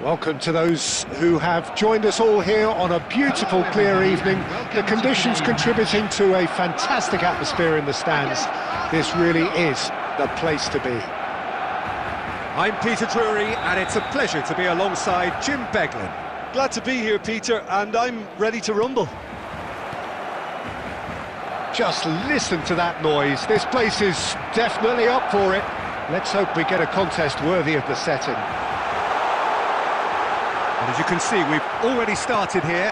Welcome to those who have joined us all here on a beautiful, clear evening. The conditions contributing to a fantastic atmosphere in the stands. This really is the place to be. I'm Peter Drury, and it's a pleasure to be alongside Jim Beglin. Glad to be here, Peter, and I'm ready to rumble. Just listen to that noise. This place is definitely up for it. Let's hope we get a contest worthy of the setting. And as you can see, we've already started here.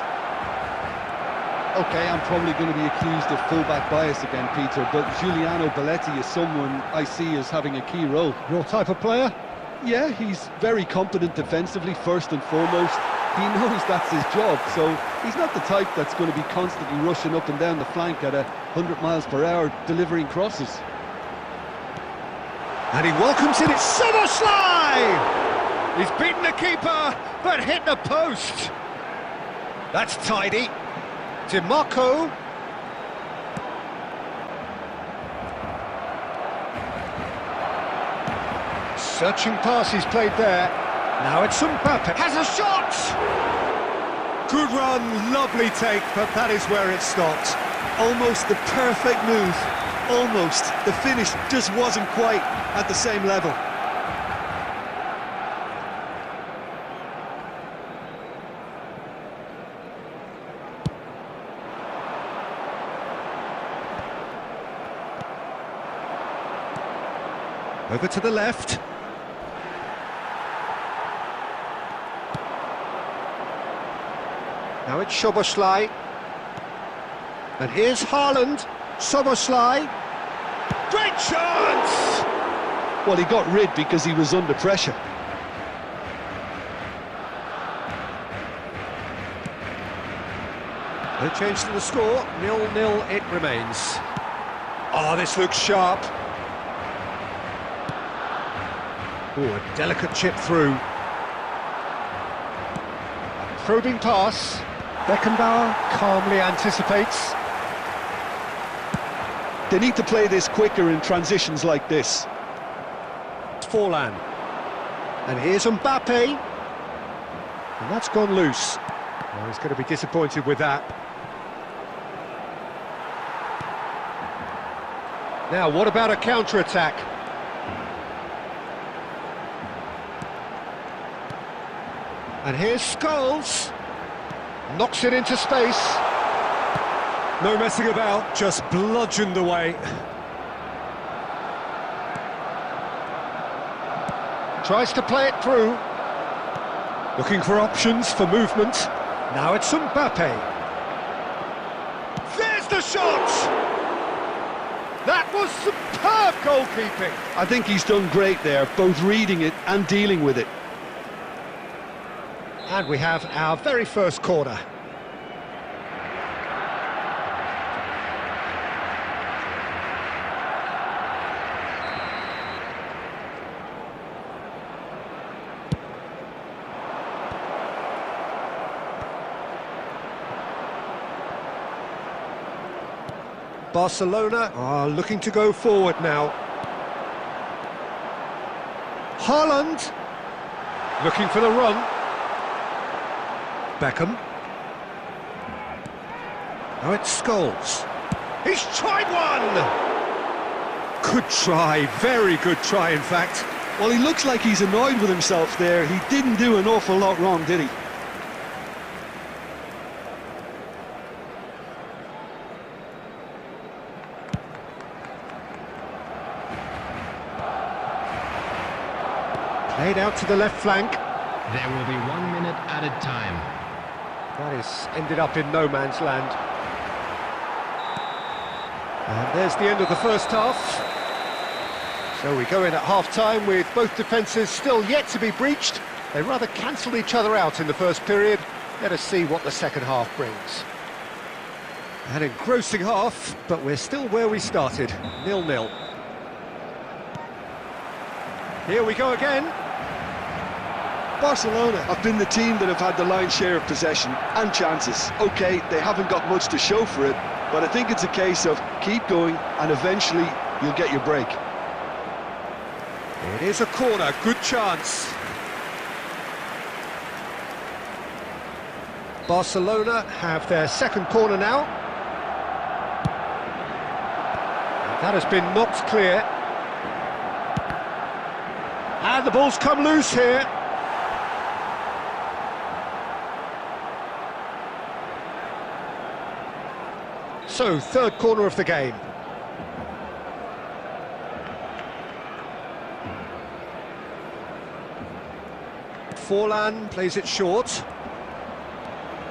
Okay, I'm probably going to be accused of fullback bias again, Peter, but Giuliano Belletti is someone I see as having a key role. Your type of player? Yeah, he's very competent defensively, first and foremost. He knows that's his job, so he's not the type that's going to be constantly rushing up and down the flank at 100 miles per hour, delivering crosses. And he welcomes in it, Soboslai! He's beaten the keeper, but hit the post. That's tidy. DiMarco. Searching pass he's played there. Now it's Mbappe. Has a shot! Good run, lovely take, but that is where it stopped. Almost the perfect move. Almost. The finish just wasn't quite at the same level. Over to the left. Now it's Soboslai. And here's Haaland. Soboslai. Great chance! Well, he got rid because he was under pressure. No change to the score, 0-0 it remains. Oh, this looks sharp. Oh, a delicate chip through. Probing pass. Beckenbauer calmly anticipates. They need to play this quicker in transitions like this. Forlan. And here's Mbappe. And that's gone loose. Oh, he's going to be disappointed with that. Now, what about a counter-attack? And here's Scholes. Knocks it into space. No messing about, just bludgeoned away. Tries to play it through. Looking for options for movement. Now it's Mbappe. There's the shot! That was superb goalkeeping. I think he's done great there, both reading it and dealing with it. And we have our very first corner. Barcelona are looking to go forward now. Haaland looking for the run. Beckham. Now it's Scholes. He's tried one! Good try, very good try in fact. Well, he looks like he's annoyed with himself there. He didn't do an awful lot wrong, did he? Played out to the left flank. There will be 1 minute added time. That is ended up in no man's land. And there's the end of the first half. So we go in at half-time with both defences still yet to be breached. They rather cancelled each other out in the first period. Let us see what the second half brings. An engrossing half, but we're still where we started, 0-0. Here we go again. Barcelona have been the team that have had the lion's share of possession and chances. Okay, they haven't got much to show for it, but I think it's a case of keep going and eventually you'll get your break. It is a corner, good chance. Barcelona have their second corner now. And that has been knocked clear. And the ball's come loose here. So, third corner of the game. Forlan plays it short.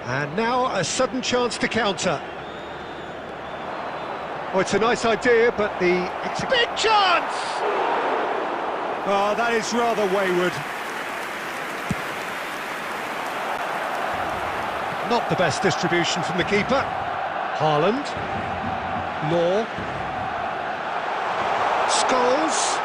And now a sudden chance to counter. Oh, it's a nice idea, but the... Big chance! Oh, that is rather wayward. Not the best distribution from the keeper. Haaland. Law. Scholes.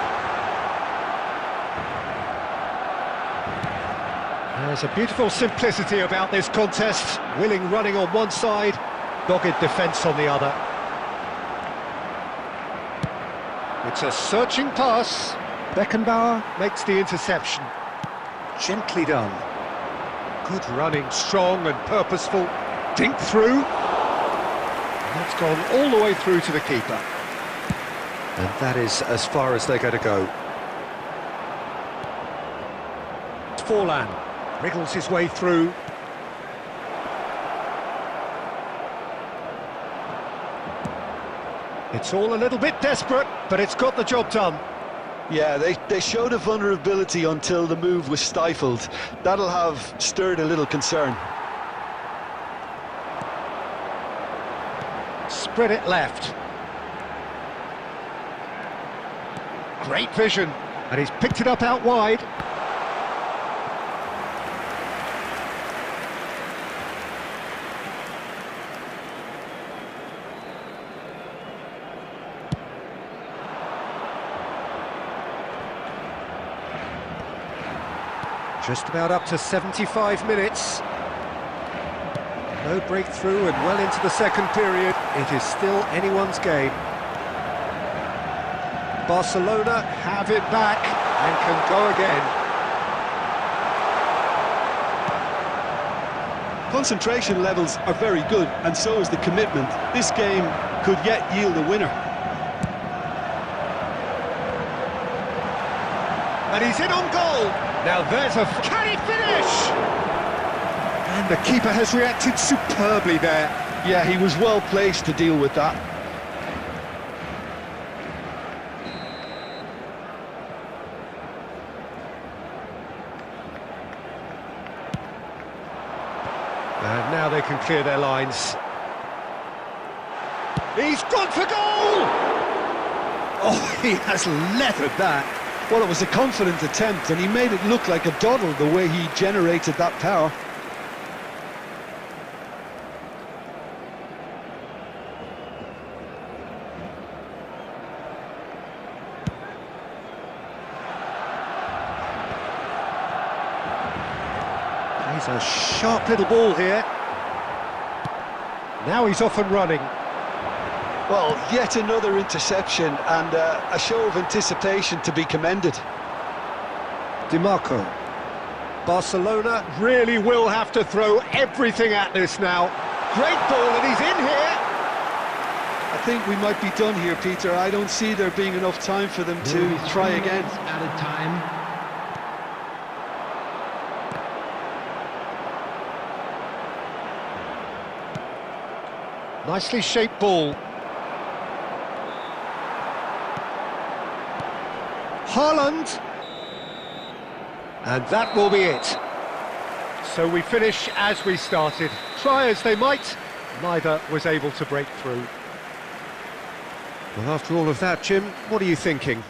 There's a beautiful simplicity about this contest. Willing running on one side, dogged defence on the other. It's a searching pass. Beckenbauer makes the interception. Gently done. Good running, strong and purposeful. Dink through. And that's gone all the way through to the keeper. And that is as far as they're going to go. Forlan wriggles his way through. It's all a little bit desperate, but it's got the job done. Yeah, they showed a vulnerability until the move was stifled. That'll have stirred a little concern. Spread it left. Great vision, and he's picked it up out wide. Just about up to 75 minutes. No breakthrough and well into the second period. It is still anyone's game. Barcelona have it back and can go again. Concentration levels are very good, and so is the commitment. This game could yet yield a winner. And he's in on goal. Now there's a... Can he finish? And the keeper has reacted superbly there. Yeah, he was well placed to deal with that. And now they can clear their lines. He's gone for goal! Oh, he has leathered that. Well, it was a confident attempt, and he made it look like a doddle the way he generated that power. He's a sharp little ball here. Now he's off and running. Well, yet another interception, and a show of anticipation to be commended. DiMarco. Barcelona really will have to throw everything at this now. Great ball, and he's in here. I think we might be done here, Peter. I don't see there being enough time for them to try again. Added time. Nicely shaped ball. Haaland. And that will be it. So we finish as we started. Try as they might, neither was able to break through. Well, after all of that, Jim, what are you thinking?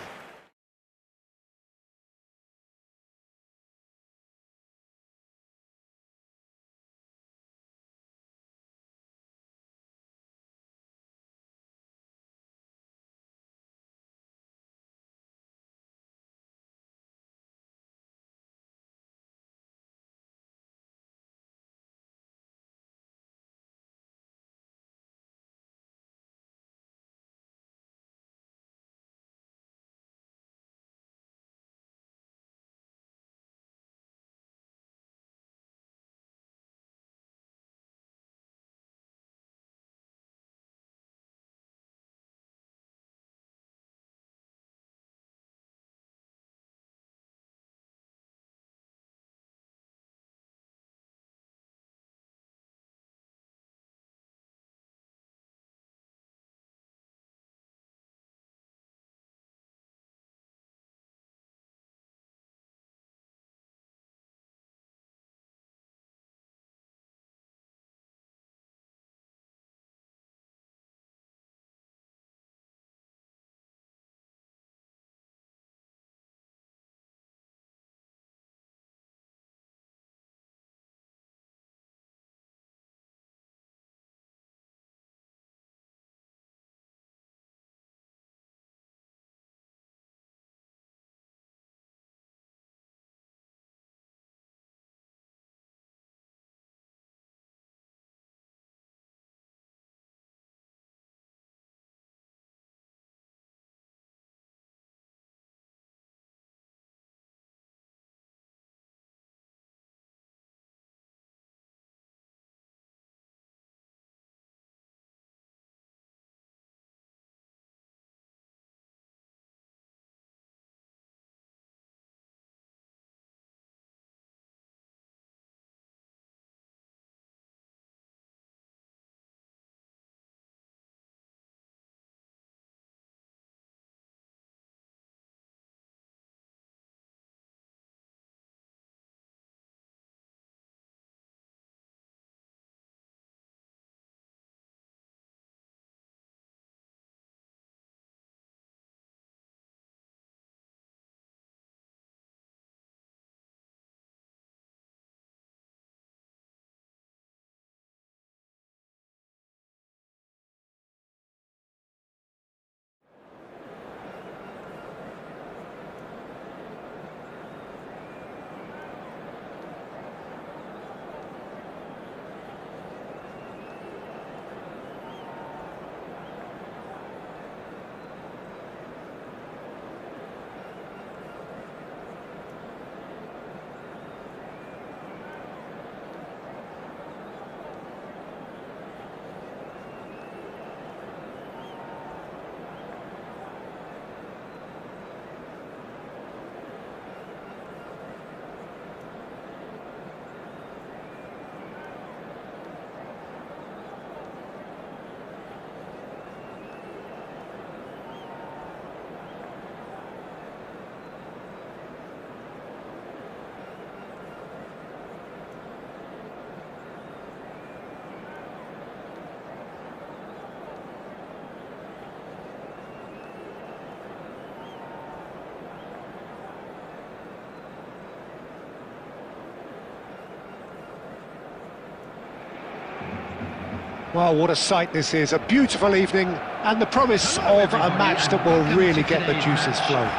Well, what a sight this is, a beautiful evening, and the promise of a match that will really get the juices flowing.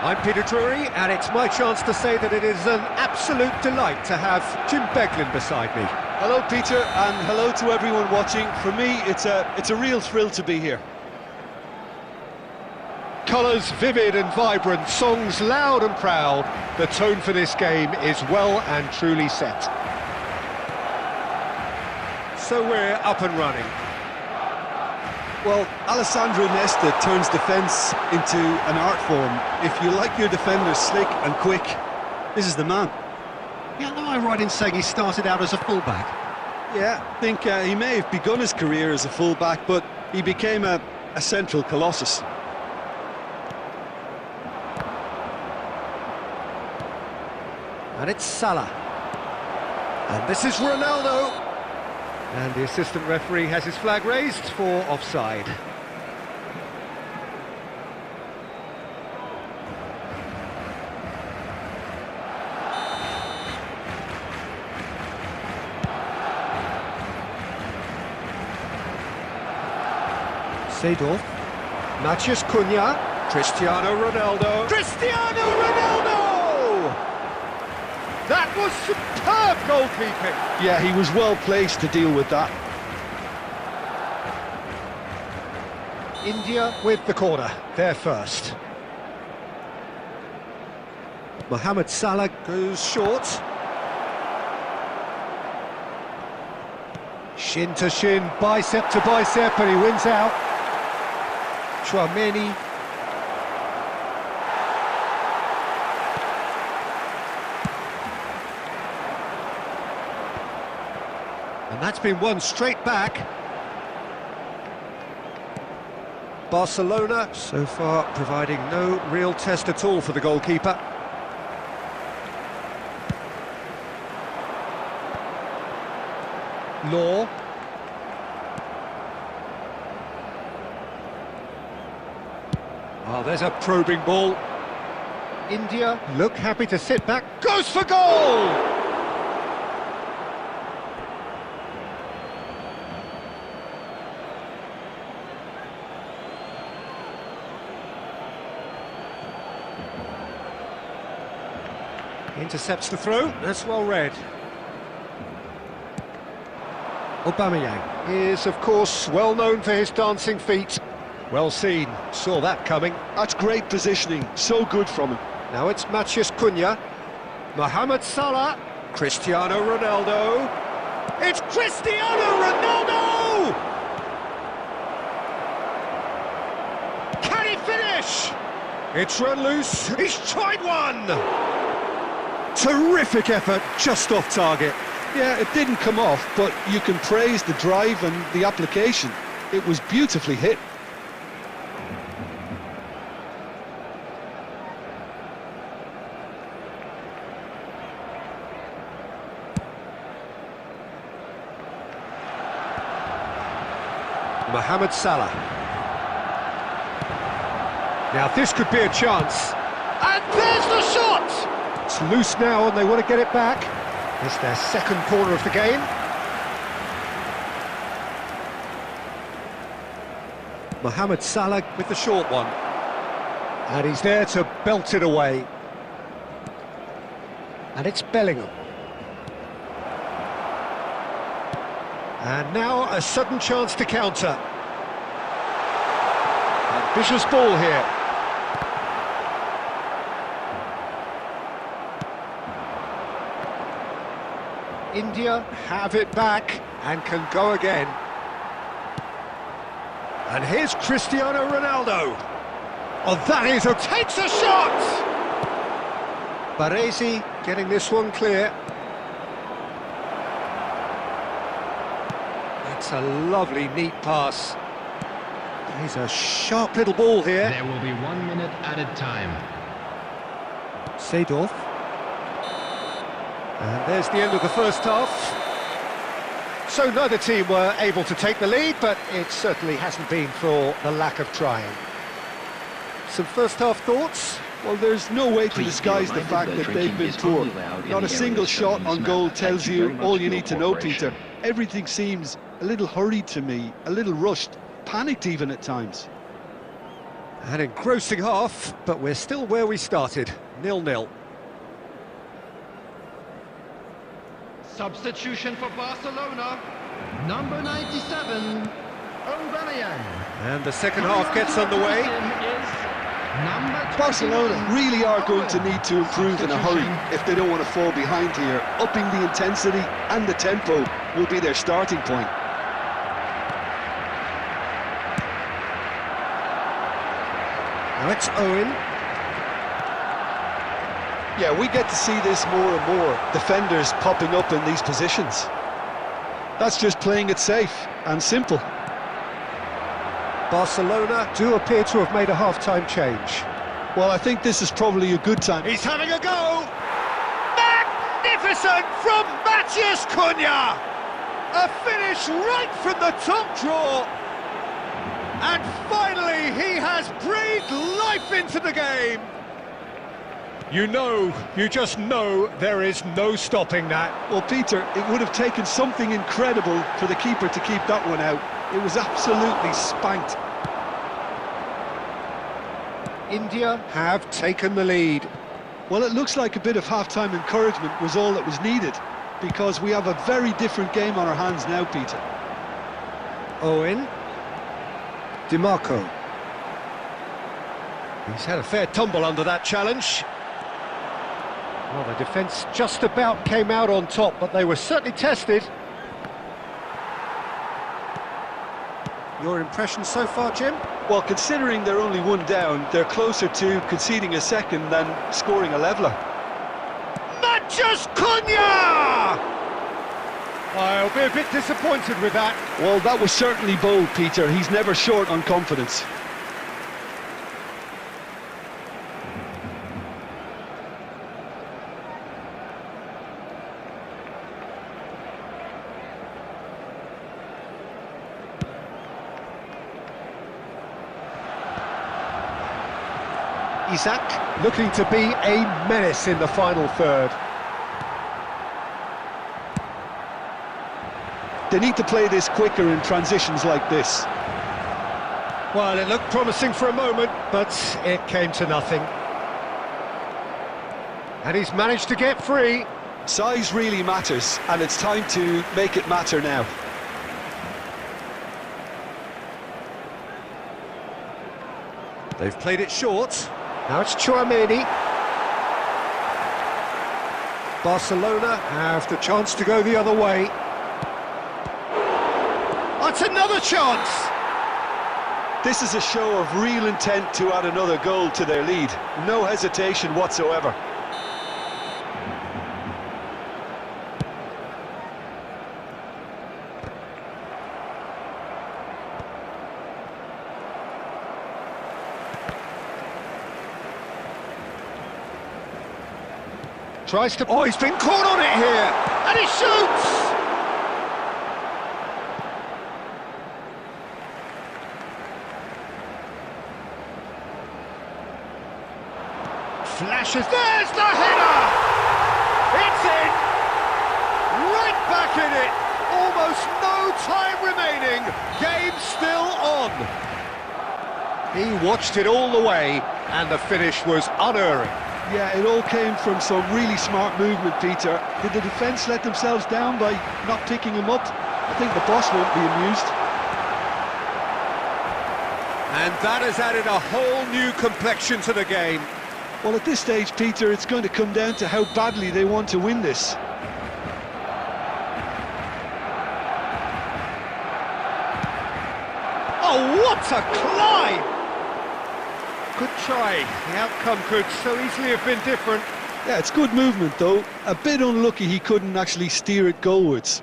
I'm Peter Drury, and it's my chance to say that it is an absolute delight to have Jim Beglin beside me. Hello, Peter, and hello to everyone watching. For me, it's a real thrill to be here. Colours vivid and vibrant, songs loud and proud. The tone for this game is well and truly set. So we're up and running. Well, Alessandro Nesta turns defence into an art form. If you like your defenders slick and quick, this is the man. Yeah, am I right in saying he started out as a fullback? Yeah, I think he may have begun his career as a fullback, but he became a central colossus. And it's Salah. And this is Ronaldo. And the assistant referee has his flag raised for offside. Seedorf, Matheus Cunha, Cristiano Ronaldo. Cristiano Ronaldo! That was superb goalkeeping. Yeah, he was well placed to deal with that. India with the corner, they're first. Mohamed Salah goes short. Shin to shin, bicep to bicep, and he wins out. Chouameni. And that's been won straight back. Barcelona, so far, providing no real test at all for the goalkeeper. Law. Oh, there's a probing ball. India look happy to sit back. Goes for goal! Intercepts the throw, that's well read. Aubameyang is, of course, well known for his dancing feet. Well seen, saw that coming. That's great positioning, so good from him. Now it's Matheus Cunha, Mohamed Salah, Cristiano Ronaldo. It's Cristiano Ronaldo! Can he finish? It's run loose, he's tried one! Terrific effort, just off target. Yeah, it didn't come off, but you can praise the drive and the application. It was beautifully hit. Mohamed Salah. Now this could be a chance. And there's the shot! It's loose now and they want to get it back. It's their second corner of the game. Mohamed Salah with the short one. And he's there to belt it away. And it's Bellingham. And now a sudden chance to counter. Ambitious ball here. India have it back and can go again. And here's Cristiano Ronaldo. Oh, that is a... takes a shot! Baresi getting this one clear. It's a lovely, neat pass. He's a sharp little ball here. There will be 1 minute added time. Seedorf. And there's the end of the first half. So neither team were able to take the lead, but it certainly hasn't been for the lack of trying. Some first half thoughts? Well, there's no way to disguise the fact that they've been poor. Not a single shot on goal tells you all you need to know, Peter. Everything seems a a little hurried to me, a little rushed, panicked even at times. An engrossing half, but we're still where we started, 0-0. Substitution for Barcelona. Number 97, Aubameyang. And the second half gets underway. Barcelona really are going to need to improve in a hurry if they don't want to fall behind here. Upping the intensity and the tempo will be their starting point. Now it's Owen. Yeah, we get to see this more and more, defenders popping up in these positions. That's just playing it safe and simple. Barcelona do appear to have made a half-time change. Well, I think this is probably a good time. He's having a go! Magnificent from Matías Cunha! A finish right from the top draw! And finally, he has breathed life into the game! You just know there is no stopping that. Well, Peter, it would have taken something incredible for the keeper to keep that one out. It was absolutely spanked. India have taken the lead. Well, it looks like a bit of half-time encouragement was all that was needed, because we have a very different game on our hands now, Peter. Owen. DiMarco. He's had a fair tumble under that challenge. Well, the defence just about came out on top, but they were certainly tested. Your impression so far, Jim? Well, considering they're only one down, they're closer to conceding a second than scoring a leveller. Matías Cunha! I'll be a bit disappointed with that. Well, that was certainly bold, Peter. He's never short on confidence. Isak looking to be a menace in the final third. They need to play this quicker in transitions like this. Well, it looked promising for a moment, but it came to nothing. And he's managed to get free. Size really matters, and it's time to make it matter now. They've played it short. Now it's Tchouaméni. Barcelona have the chance to go the other way. That's another chance! This is a show of real intent to add another goal to their lead. No hesitation whatsoever. Tries to... Oh, he's been caught on it here! And he shoots! Flashes, there's the header! It's in! Right back in it! Almost no time remaining, game still on! He watched it all the way, and the finish was unerring. Yeah, it all came from some really smart movement, Peter. Did the defence let themselves down by not picking him up? I think the boss won't be amused. And that has added a whole new complexion to the game. Well, at this stage, Peter, it's going to come down to how badly they want to win this. Oh, what a climb! Good try. The outcome could so easily have been different. Yeah, it's good movement, though. A bit unlucky he couldn't actually steer it goalwards.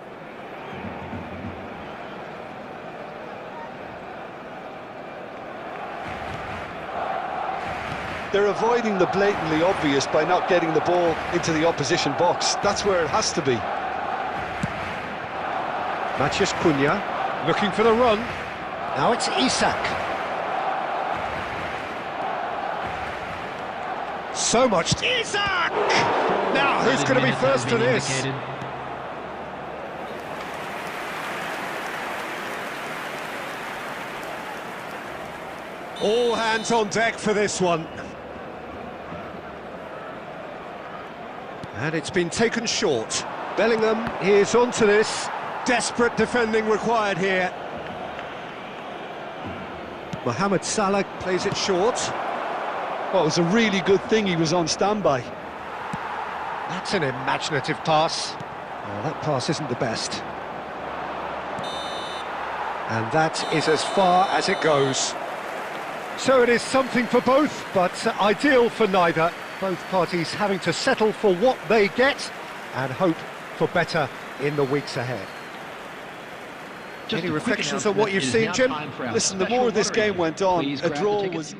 They're avoiding the blatantly obvious by not getting the ball into the opposition box. That's where it has to be. Matías Cunha looking for the run. Now it's Isak. So much... Isak! Now, who's going to be first to this? All hands on deck for this one. And it's been taken short. Bellingham is onto this. Desperate defending required here. Mohamed Salah plays it short. Well, it was a really good thing he was on standby. That's an imaginative pass. Oh, that pass isn't the best. And that is as far as it goes. So it is something for both, but ideal for neither. Both parties having to settle for what they get and hope for better in the weeks ahead. Any reflections on what you've seen, Jim? Listen, the more this game went on, a draw was...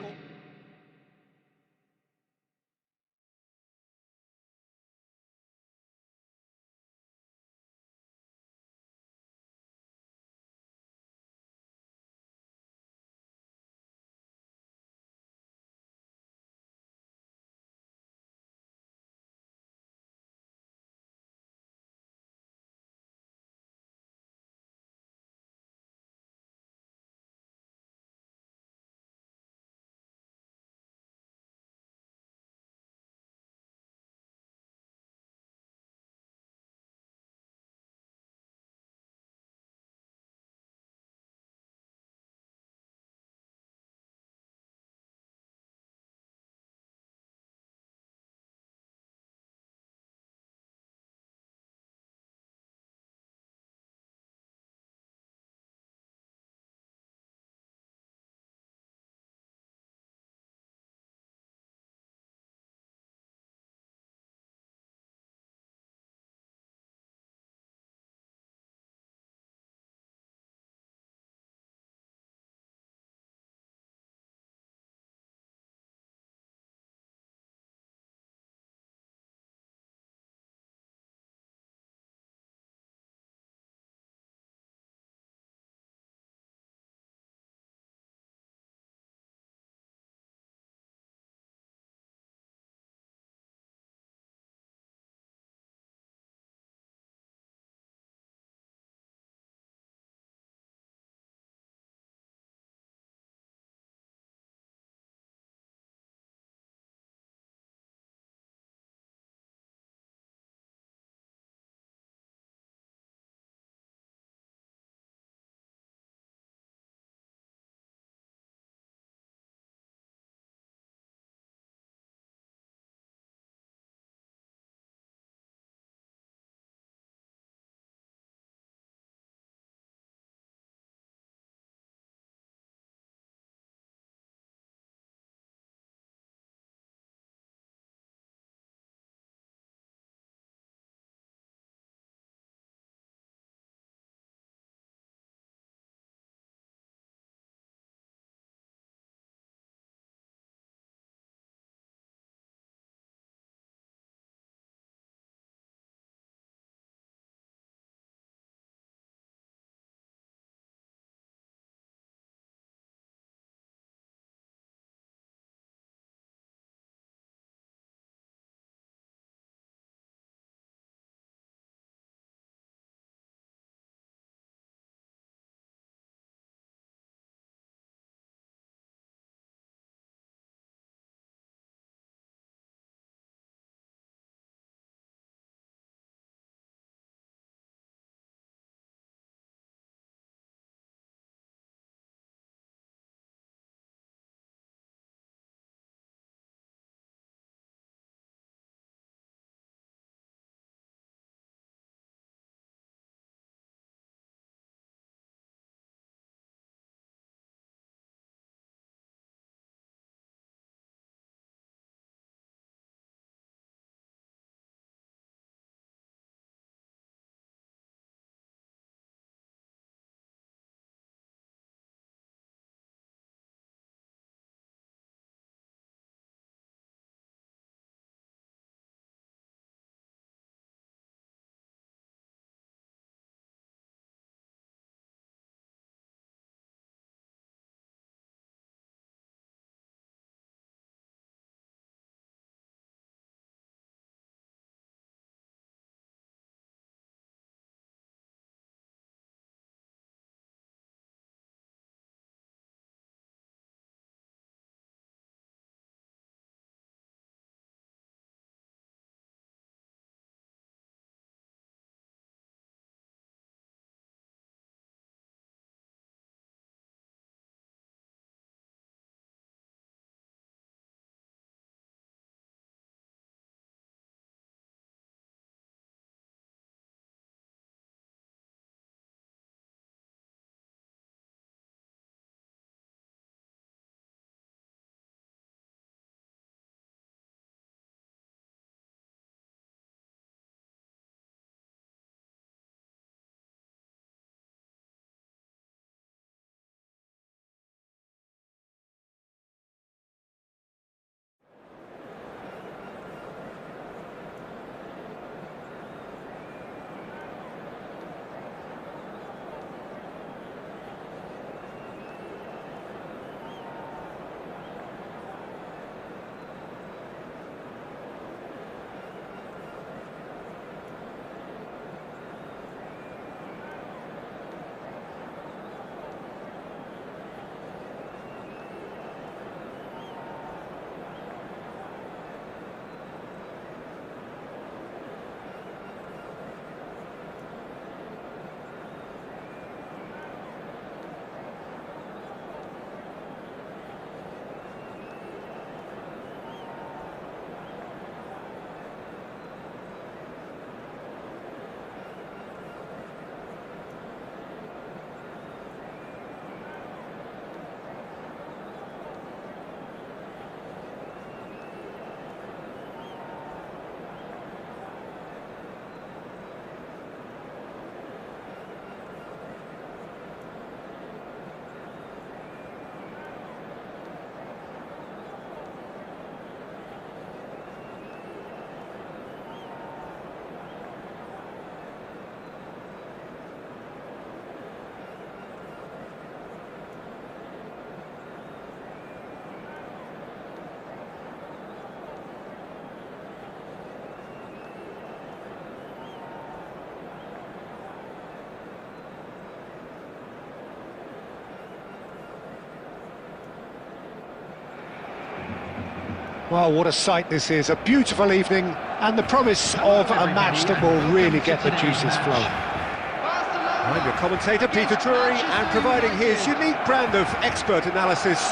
Well, what a sight this is, a beautiful evening, and the promise of a match that will really get the juices flowing. I'm your commentator, Peter Drury, and providing his unique brand of expert analysis,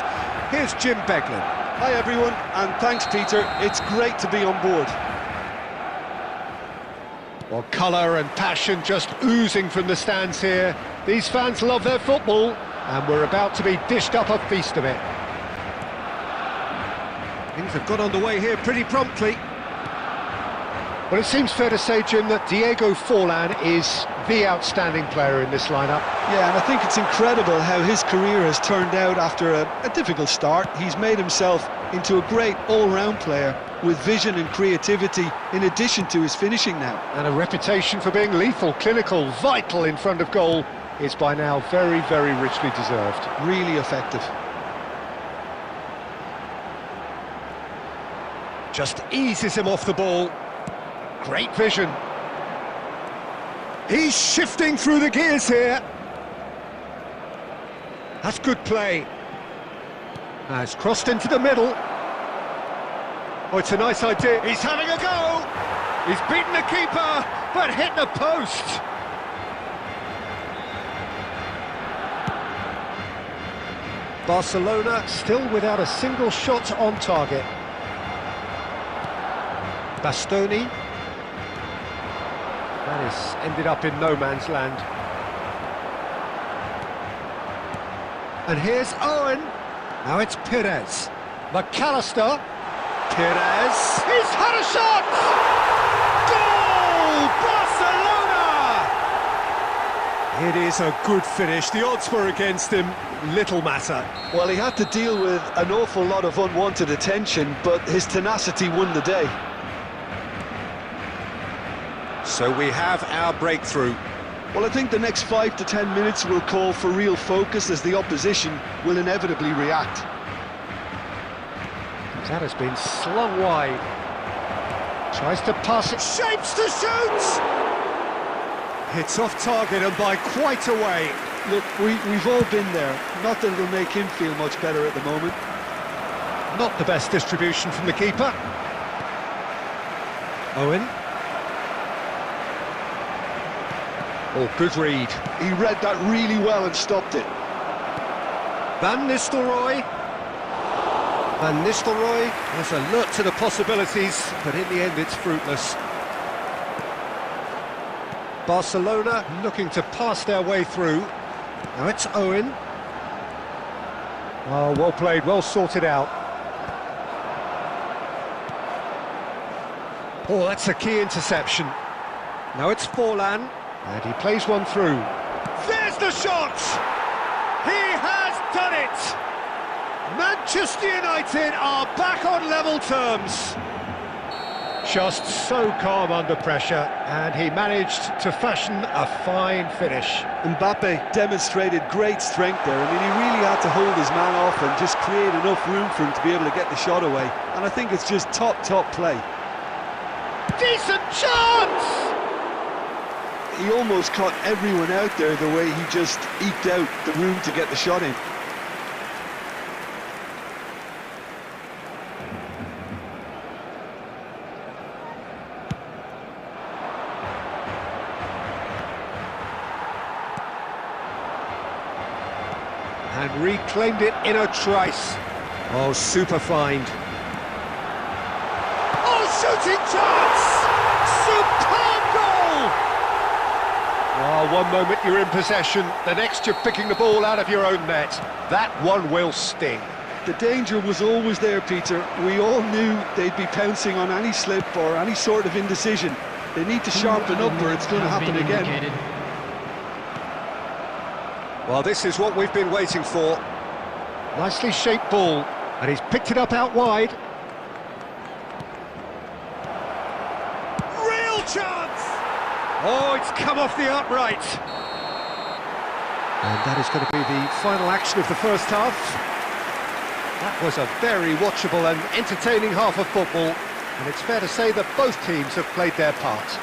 here's Jim Beglin. Hi everyone, and thanks Peter, it's great to be on board. Well, colour and passion just oozing from the stands here. These fans love their football, and we're about to be dished up a feast of it. Things have got underway here pretty promptly. Well, it seems fair to say, Jim, that Diego Forlan is the outstanding player in this lineup. Yeah, and I think it's incredible how his career has turned out after a difficult start. He's made himself into a great all-round player with vision and creativity in addition to his finishing now. And a reputation for being lethal, clinical, vital in front of goal is by now very, very richly deserved. Really effective. Just eases him off the ball. Great vision. He's shifting through the gears here. That's good play. Has crossed into the middle. Oh, it's a nice idea. He's having a go. He's beaten the keeper, but hit the post. Barcelona still without a single shot on target. Bastoni. That has ended up in no man's land. And here's Owen. Now it's Perez. McAllister. Perez. He's had a shot! Goal! Barcelona! It is a good finish. The odds were against him. Little matter. Well, he had to deal with an awful lot of unwanted attention, but his tenacity won the day. So we have our breakthrough. Well, I think the next 5 to 10 minutes will call for real focus as the opposition will inevitably react. That has been slung wide. Tries to pass it. Shapes to shoot! Hits off target and by quite a way. Look, we've all been there. Not that it'll make him feel much better at the moment. Not the best distribution from the keeper. Owen. Oh, good read. He read that really well and stopped it. Van Nistelrooy. Van Nistelrooy has alert to the possibilities, but in the end it's fruitless. Barcelona looking to pass their way through. Now it's Owen. Oh, well played, well sorted out. Oh, that's a key interception. Now it's Forlan. And he plays one through. There's the shot! He has done it! Manchester United are back on level terms. Just so calm under pressure, and he managed to fashion a fine finish. Mbappe demonstrated great strength there. I mean, he really had to hold his man off and just create enough room for him to be able to get the shot away. And I think it's just top play. Decent chance! He almost caught everyone out there the way he just eked out the room to get the shot in. And reclaimed it in a trice. Oh, super find. Oh, shooting chance! Superb goal! Oh, one moment you're in possession, the next you're picking the ball out of your own net. That one will sting. The danger was always there, Peter. We all knew they'd be pouncing on any slip or any sort of indecision. They need to sharpen up or it's going to happen again. Well, this is what we've been waiting for. Nicely shaped ball, and he's picked it up out wide. Real chance! Oh, it's come off the upright. And that is going to be the final action of the first half. That was a very watchable and entertaining half of football, and it's fair to say that both teams have played their part.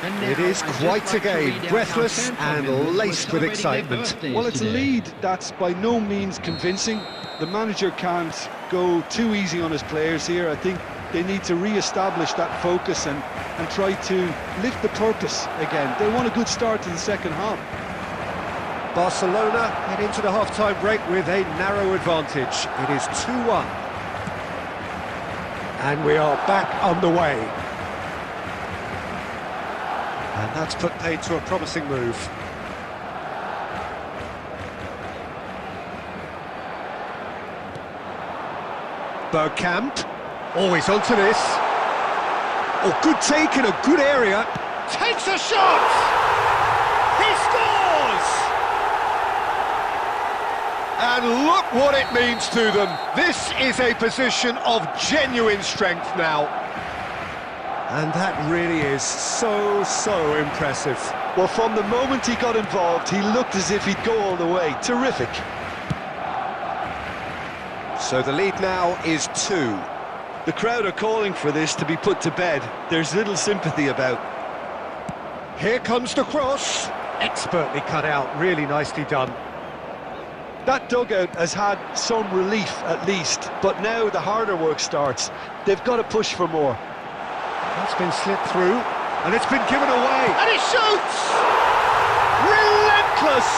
It is quite a game, breathless and laced with excitement. Well, it's a lead that's by no means convincing. The manager can't go too easy on his players here. I think they need to re-establish that focus and try to lift the purpose again. They want a good start to the second half. Barcelona head into the half-time break with a narrow advantage. It is 2-1. And we are back underway. And that's put paid to a promising move. Bergkamp, always onto this. Oh, good take in a good area. Takes a shot! He scores! And look what it means to them. This is a position of genuine strength now. And that really is so impressive. Well, from the moment he got involved, he looked as if he'd go all the way. Terrific. So the lead now is 2. The crowd are calling for this to be put to bed. There's little sympathy about. Here comes the cross. Expertly cut out, really nicely done. That dugout has had some relief at least, but now the harder work starts. They've got to push for more. That's been slipped through, and it's been given away. And he shoots! Relentless!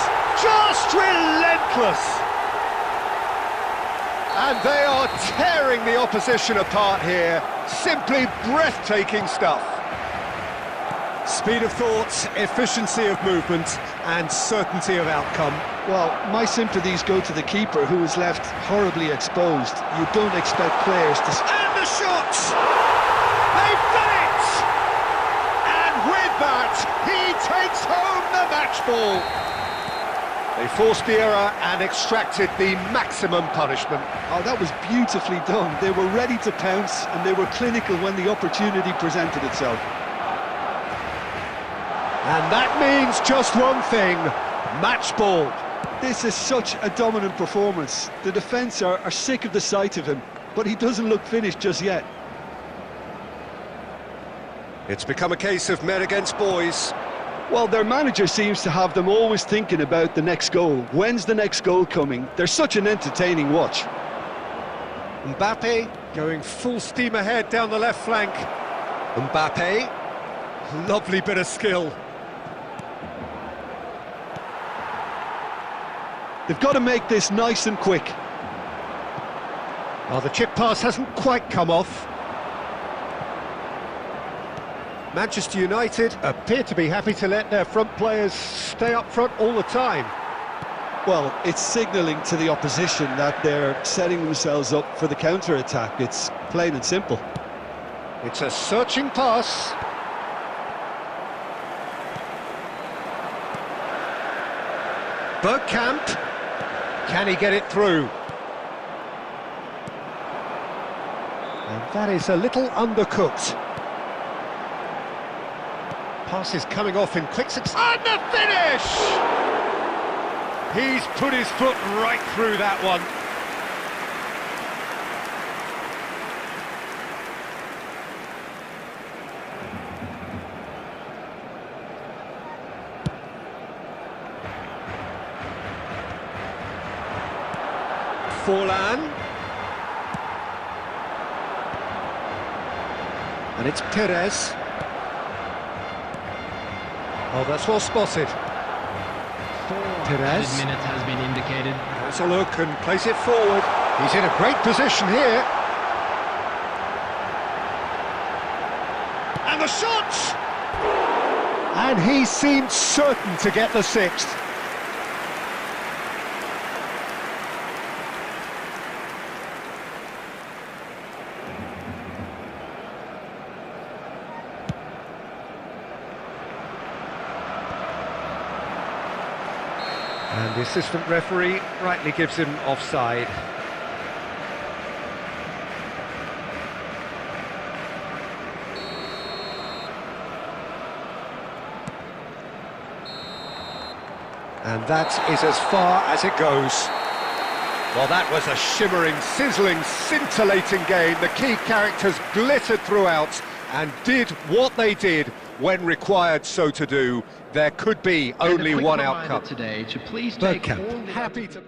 Just relentless! And they are tearing the opposition apart here. Simply breathtaking stuff. Speed of thought, efficiency of movement, and certainty of outcome. Well, my sympathies go to the keeper, who is left horribly exposed. You don't expect players to... And the shot! They've done it! And with that, he takes home the match ball. They forced the error and extracted the maximum punishment. Oh, that was beautifully done. They were ready to pounce, and they were clinical when the opportunity presented itself. And that means just one thing, match ball. This is such a dominant performance. The defence are sick of the sight of him, but he doesn't look finished just yet. It's become a case of men against boys. Well, their manager seems to have them always thinking about the next goal. When's the next goal coming? They're such an entertaining watch. Mbappe going full steam ahead down the left flank. Mbappe, lovely bit of skill. They've got to make this nice and quick. Oh, the chip pass hasn't quite come off. Manchester United appear to be happy to let their front players stay up front all the time. Well, it's signalling to the opposition that they're setting themselves up for the counter-attack. It's plain and simple. It's a searching pass. Bergkamp. Can he get it through? And that is a little undercooked. Pass is coming off in quick succession. And the finish! He's put his foot right through that one. Forlan. And it's Perez. Oh, that's well spotted. 4 Perez. minutes has been indicated. Has a look and plays it forward. He's in a great position here. And the shot! And he seemed certain to get the 6th. And the assistant referee rightly gives him offside. And that is as far as it goes. Well, that was a shimmering, sizzling, scintillating game. The key characters glittered throughout and did what they did when required so to do. There could be only one outcome. Today to please take Bergkamp, all the happy to...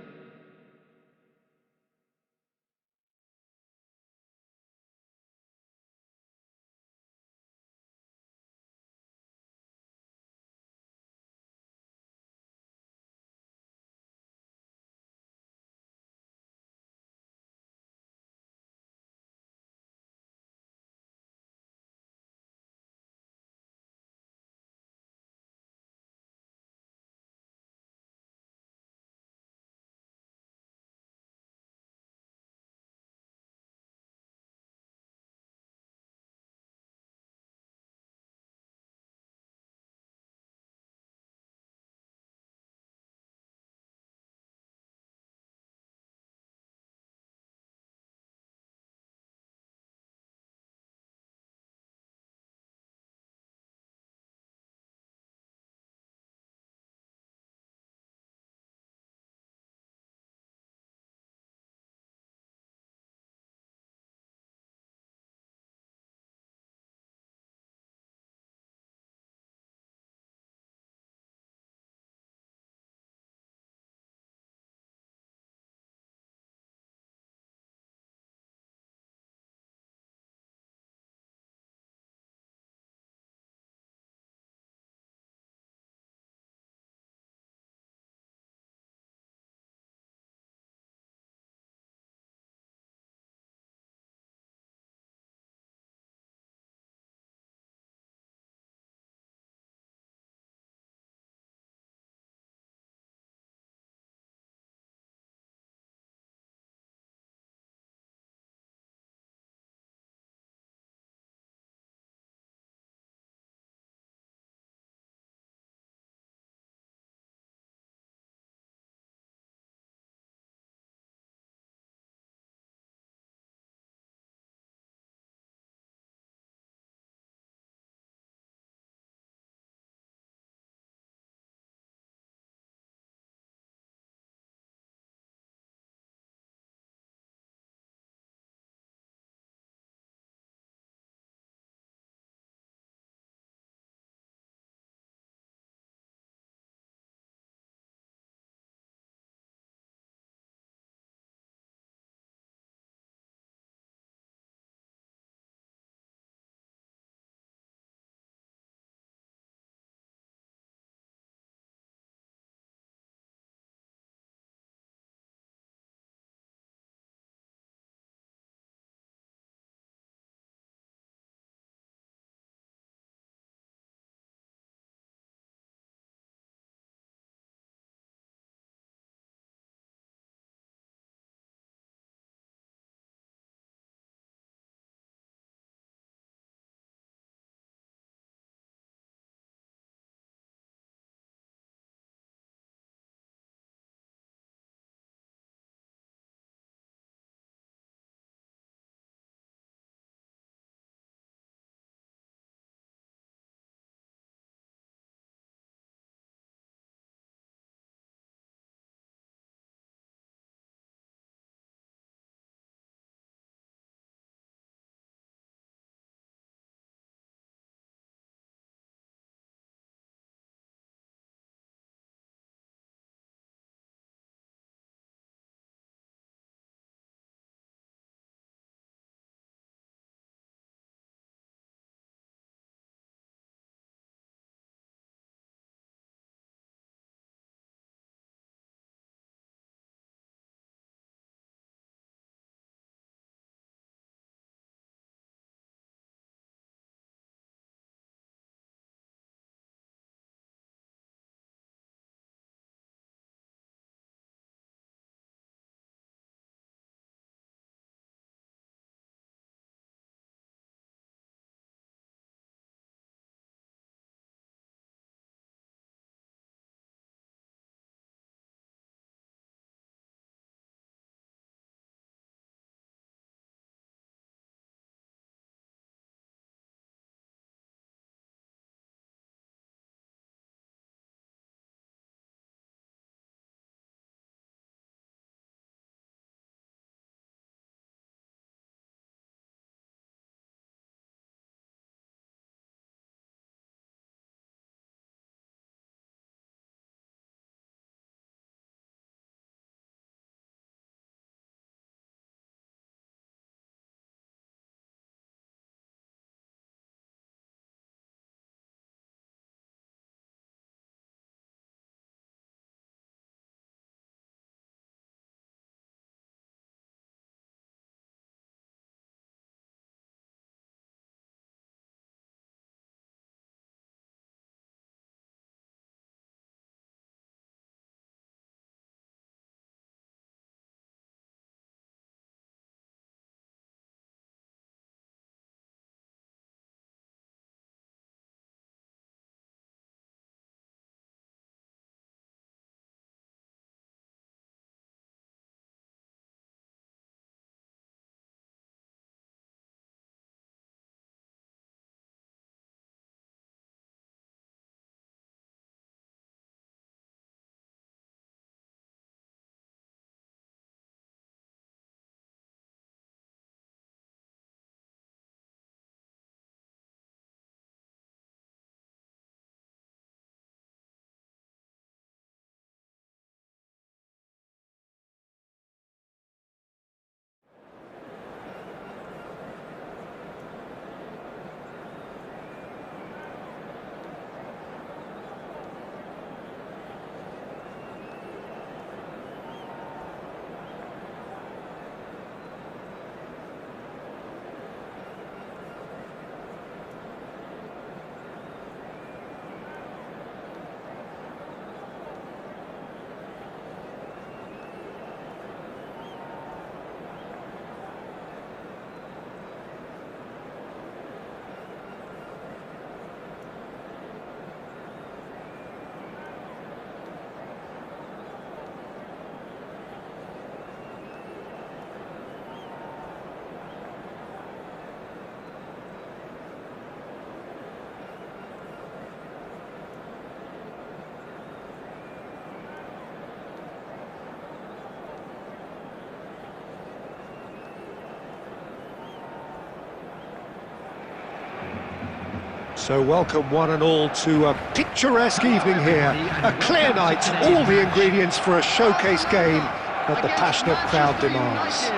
So welcome one and all to a picturesque evening here. A clear night, all the ingredients for a showcase game that the passionate crowd demands.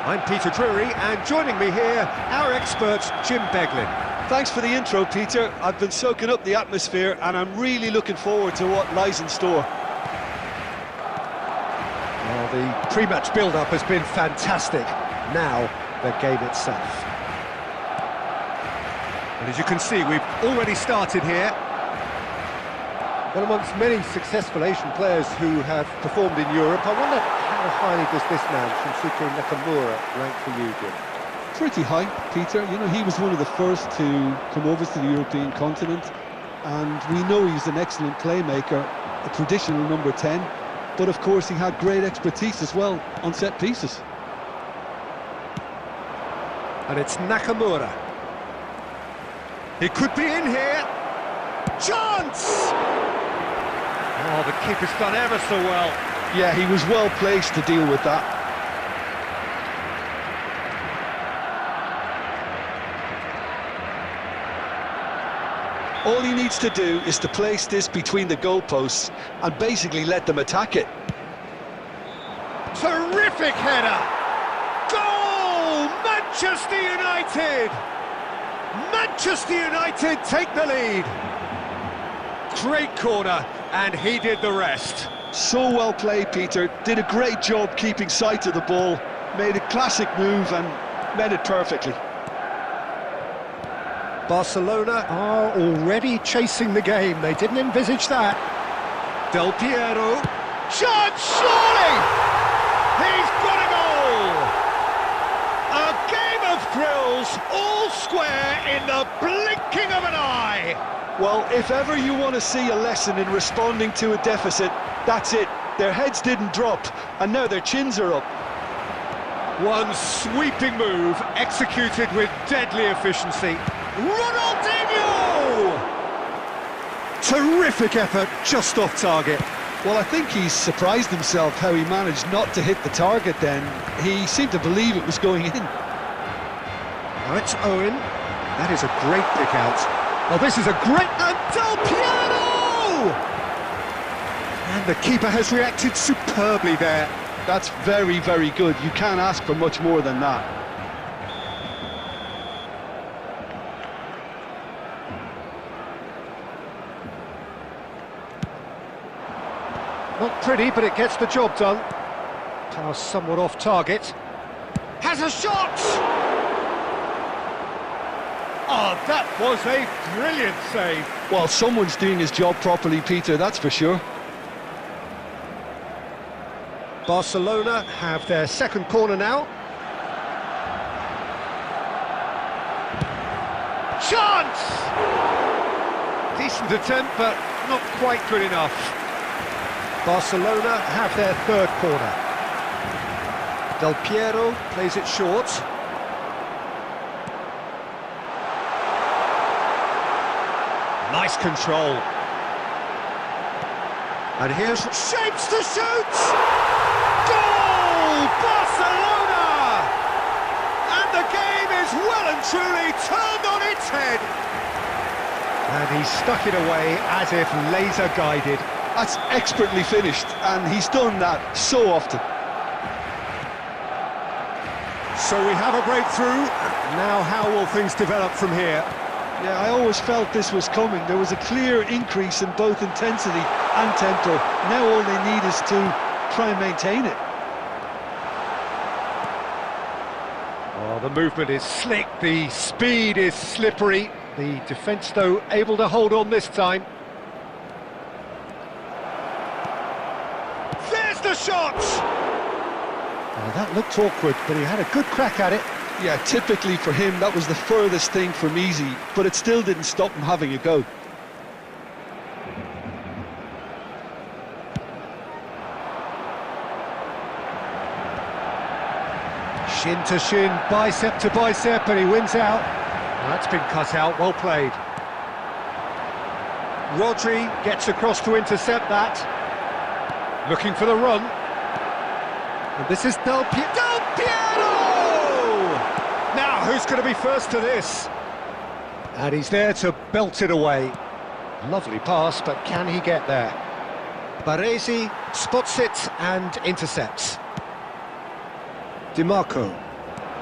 I'm Peter Drury, and joining me here, our expert Jim Beglin. Thanks for the intro, Peter. I've been soaking up the atmosphere and I'm really looking forward to what lies in store. Well, the pre-match build-up has been fantastic. Now, the game itself. And as you can see, we've already started here. Well, amongst many successful Asian players who have performed in Europe, I wonder how highly does this man, Shinsuke Nakamura, rank for you, Jim? Pretty high, Peter. You know, he was one of the first to come over to the European continent, and we know he's an excellent playmaker, a traditional number 10, but of course he had great expertise as well on set pieces. And it's Nakamura. He could be in here. Chance! Oh, the keeper's done ever so well. Yeah, he was well placed to deal with that. All he needs to do is to place this between the goalposts and basically let them attack it. Terrific header! Goal! Manchester United! Manchester United take the lead. Great corner, and he did the rest. So well played, Peter. Did a great job keeping sight of the ball. Made a classic move and met it perfectly. Barcelona are already chasing the game. They didn't envisage that. Del Piero. Chance, surely! He's got a goal! A game of thrills, all square in the blinking of an eye. Well, if ever you want to see a lesson in responding to a deficit, that's it. Their heads didn't drop, and now their chins are up. One sweeping move, executed with deadly efficiency. Ronaldinho! Terrific effort, just off target. Well, I think he's surprised himself how he managed not to hit the target then. He seemed to believe it was going in. Now it's Owen. That is a great pick out. Oh, this is a great... And Del Piero! And the keeper has reacted superbly there. That's very, very good. You can't ask for much more than that. Not pretty, but it gets the job done. Pass somewhat off target. Has a shot! Oh, that was a brilliant save. Well, someone's doing his job properly, Peter, that's for sure. Barcelona have their second corner now. Chance! Decent attempt, but not quite good enough. Barcelona have their third corner. Del Piero plays it short. Nice control. And here's shapes to shoot! Goal! Barcelona! And the game is well and truly turned on its head. And he stuck it away as if laser guided. That's expertly finished, and he's done that so often. So we have a breakthrough. Now how will things develop from here? Yeah, I always felt this was coming. There was a clear increase in both intensity and tempo. Now all they need is to try and maintain it. Oh, the movement is slick, the speed is slippery. The defence, though, able to hold on this time. There's the shot! Oh, that looked awkward, but he had a good crack at it. Yeah, typically for him, that was the furthest thing from easy, but it still didn't stop him having a go. Shin to shin, bicep to bicep, and he wins out. Well, that's been cut out, well played. Rodri gets across to intercept that. Looking for the run. And this is Del Piero! Now, who's going to be first to this? And he's there to belt it away. Lovely pass, but can he get there? Baresi spots it and intercepts. DiMarco.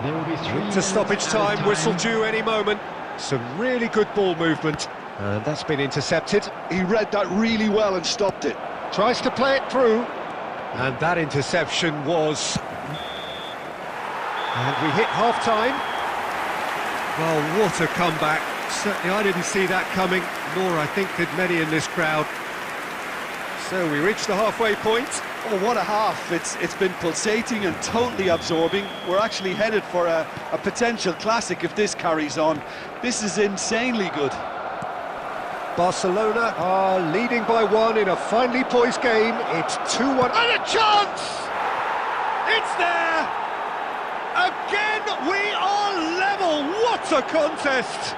There will be 3 To minutes stoppage added time, whistle due any moment. Some really good ball movement. And that's been intercepted. He read that really well and stopped it. Tries to play it through. And that interception was... And we hit half-time. Well, what a comeback. Certainly I didn't see that coming, nor I think did many in this crowd. So we reached the halfway point. Oh, what a half. It's been pulsating and totally absorbing. We're actually headed for a potential classic if this carries on. This is insanely good. Barcelona are leading by 1 in a finely poised game. It's 2-1. And a chance! It's there! Again, we are level! What a contest!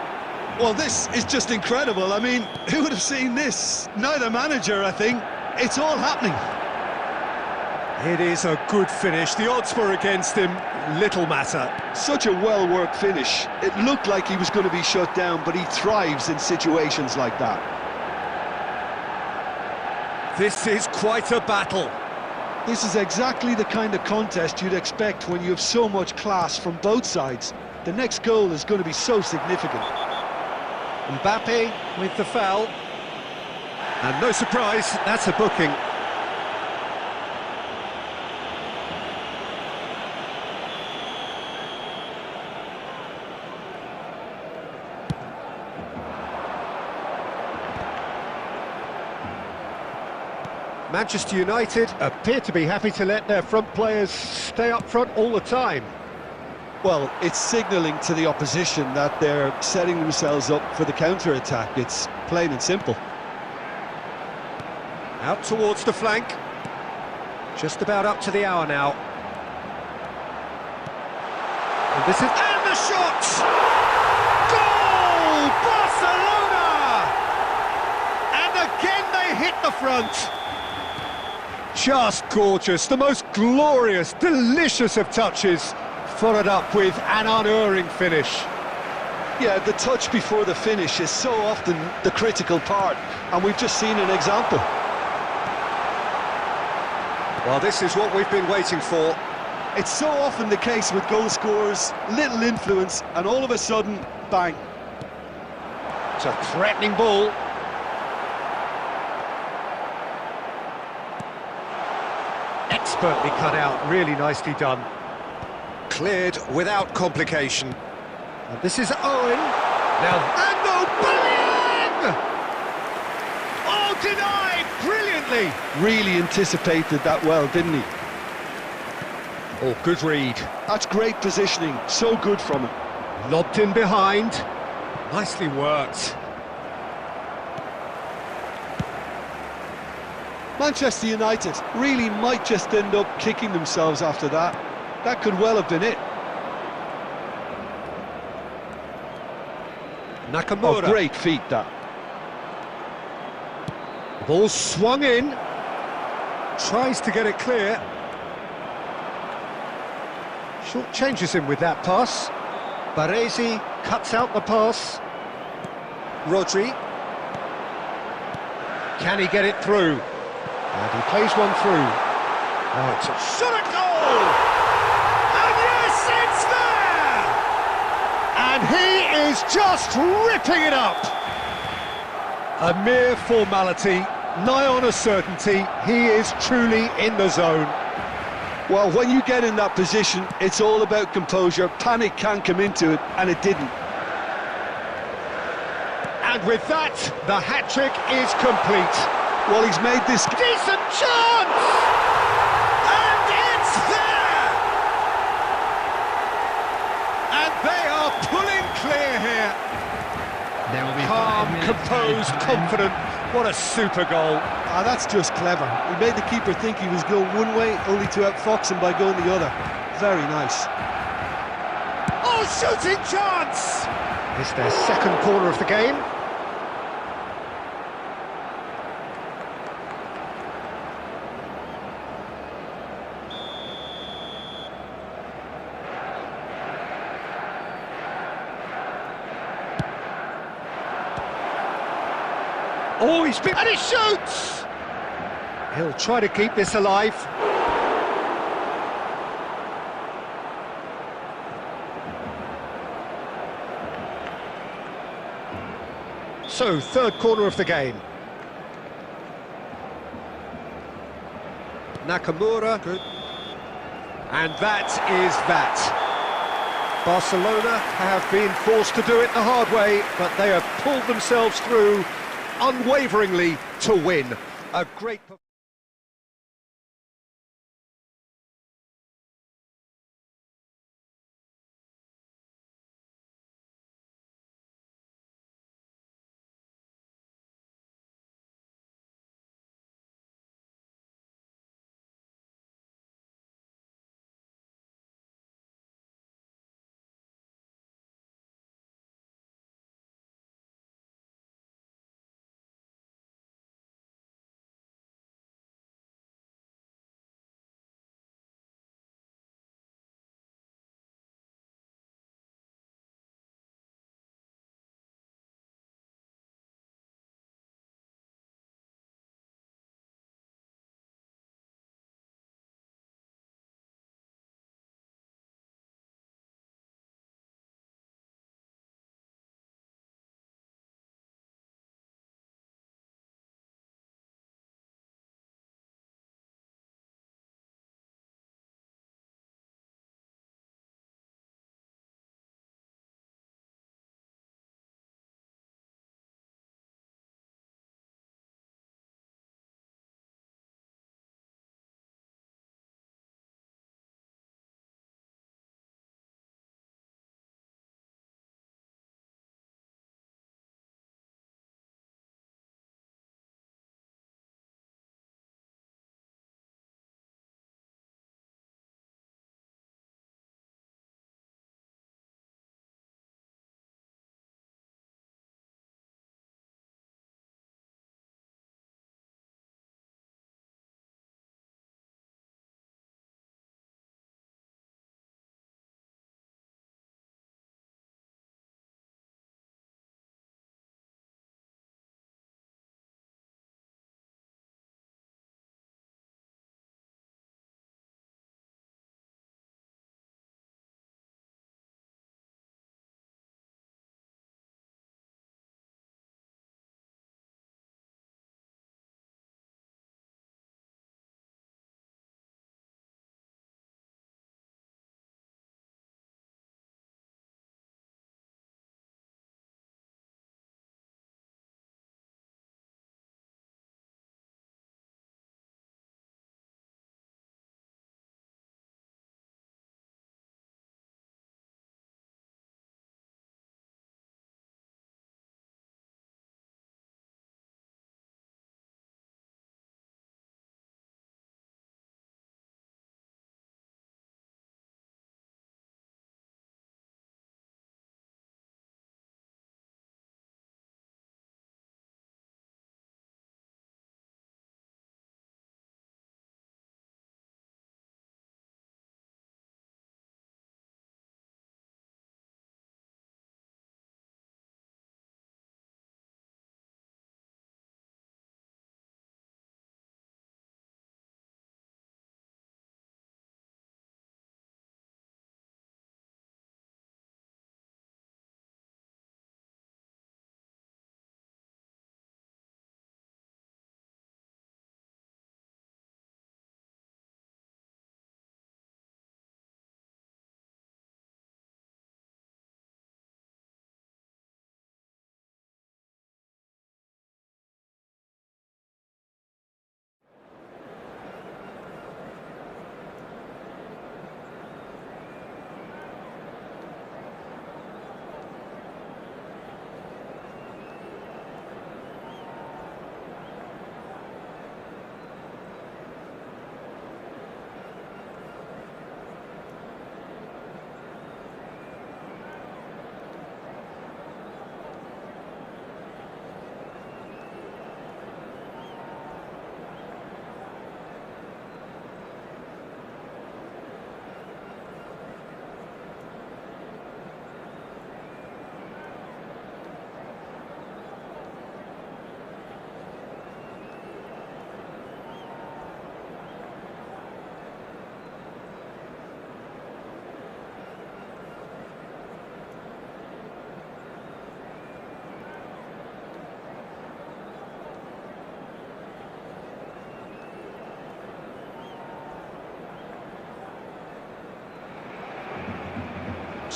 Well, this is just incredible. I mean, who would have seen this? Neither manager, I think. It's all happening. It is a good finish. The odds were against him. Little matter. Such a well-worked finish. It looked like he was going to be shut down, but he thrives in situations like that. This is quite a battle. This is exactly the kind of contest you'd expect when you have so much class from both sides. The next goal is going to be so significant. Mbappe with the foul. And no surprise, that's a booking. Manchester United appear to be happy to let their front players stay up front all the time. Well, it's signalling to the opposition that they're setting themselves up for the counter-attack. It's plain and simple. Out towards the flank. Just about up to the hour now. And this is... And the shot! Goal! Barcelona! And again they hit the front. Just gorgeous. The most glorious, delicious of touches. Followed up with an unerring finish. Yeah, the touch before the finish is so often the critical part, and we've just seen an example. Well, this is what we've been waiting for. It's so often the case with goal scorers, little influence, and all of a sudden, bang. It's a threatening ball. Expertly cut out, really nicely done. Cleared without complication. And this is Owen. Now, And Aubameyang! Oh, denied brilliantly. Really anticipated that well, didn't he? oh, good read. That's great positioning, so good from him. Lobbed in behind. Nicely worked. Manchester United really might just end up kicking themselves after that. That could well have been it. Nakamura. Oh, great feat, that. Ball swung in. Tries to get it clear. Short changes him with that pass. Baresi cuts out the pass. Rodri. Can he get it through? And he plays one through. Oh, it's a Shot at goal! And yes, it's there! And he is just ripping it up. A mere formality, nigh on a certainty. He is truly in the zone. Well, when you get in that position, it's all about composure. Panic can come into it, and it didn't. And with that, the hat-trick is complete. Well, he's made this... Decent chance! And it's there! And they are pulling clear here. There will be Calm, 5 minutes composed, added time. confident. What a super goal. Ah, that's just clever. He made the keeper think he was going one way, only to outfox him by going the other. Very nice. Oh, shooting chance! It's their second corner of the game. Oh, and he shoots! He'll try to keep this alive. So, third corner of the game. Nakamura, good. And that is that. Barcelona have been forced to do it the hard way, but they have pulled themselves through unwaveringly to win. A great performance.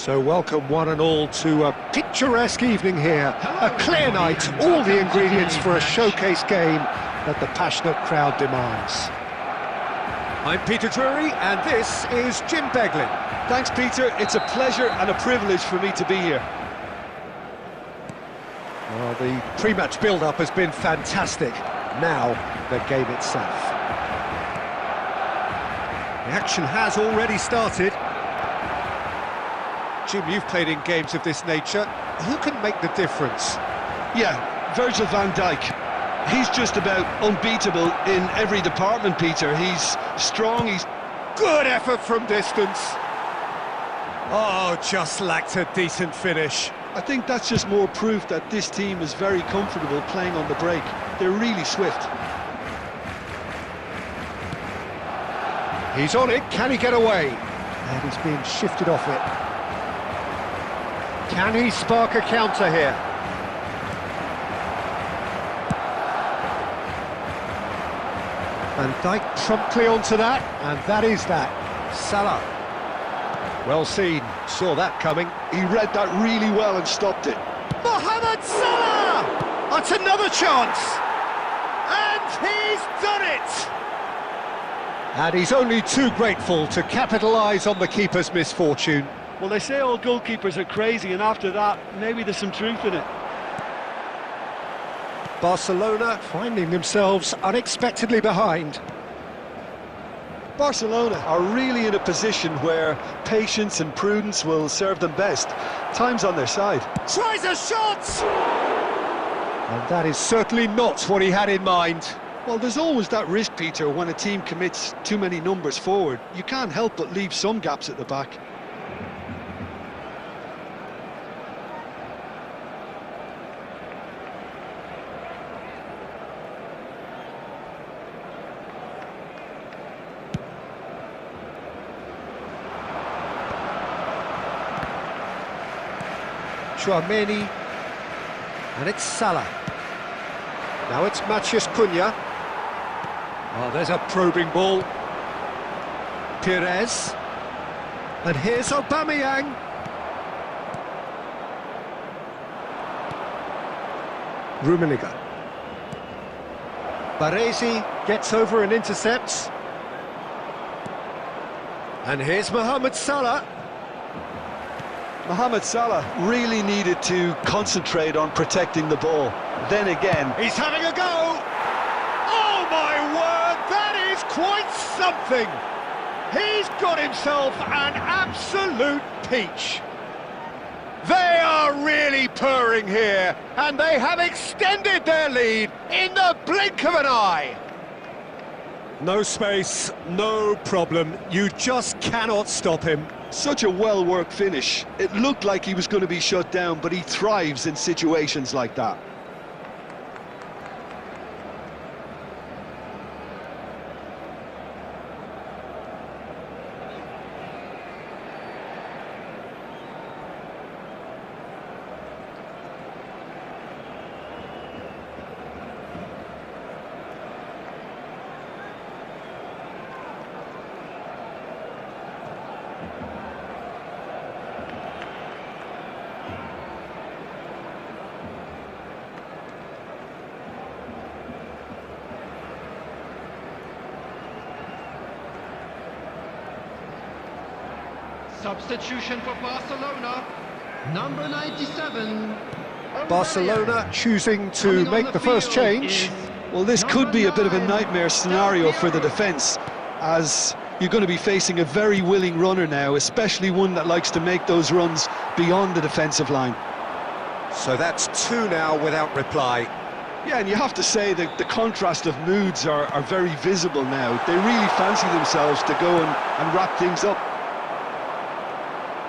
So welcome one and all to a picturesque evening here. A clear night, all the ingredients for a showcase game that the passionate crowd demands. I'm Peter Drury and this is Jim Beglin. Thanks, Peter. It's a pleasure and a privilege for me to be here. Well, the pre-match build-up has been fantastic. Now, the game itself. The action has already started. Jim, you've played in games of this nature. Who can make the difference? Yeah, Virgil van Dijk. He's just about unbeatable in every department, Peter. He's strong, he's... Good effort from distance. Oh, just lacked a decent finish. I think that's just more proof that this team is very comfortable playing on the break. They're really swift. He's on it, can he get away? And he's being shifted off it. Can he spark a counter here? Van Dijk promptly onto that, and that is that. Salah. Well seen, saw that coming. He read that really well and stopped it. Mohamed Salah! That's another chance! And he's done it! And he's only too grateful to capitalise on the keeper's misfortune. Well, they say all goalkeepers are crazy, and after that, maybe there's some truth in it. Barcelona finding themselves unexpectedly behind. Barcelona are really in a position where patience and prudence will serve them best. Time's on their side. Tries a shot! And that is certainly not what he had in mind. Well, there's always that risk, Peter, when a team commits too many numbers forward. You can't help but leave some gaps at the back. Tchouameni, and it's Salah. Now it's Matheus Cunha. Oh, there's a probing ball. Pires, and here's Aubameyang. Rummenigge. Baresi gets over and intercepts. And here's Mohamed Salah. Mohamed Salah really needed to concentrate on protecting the ball. Then again... He's having a go! Oh my word, that is quite something! He's got himself an absolute peach. They are really purring here, and they have extended their lead in the blink of an eye. No space, no problem. You just cannot stop him. Such a well-worked finish. It looked like he was going to be shut down, but he thrives in situations like that. Substitution for Barcelona, number 97. Barcelona choosing to make the first change. Well, this could be a bit of a nightmare scenario for the defence, as you're going to be facing a very willing runner now, especially one that likes to make those runs beyond the defensive line. So that's two now without reply. Yeah, and you have to say that the contrast of moods are very visible now. They really fancy themselves to go and wrap things up.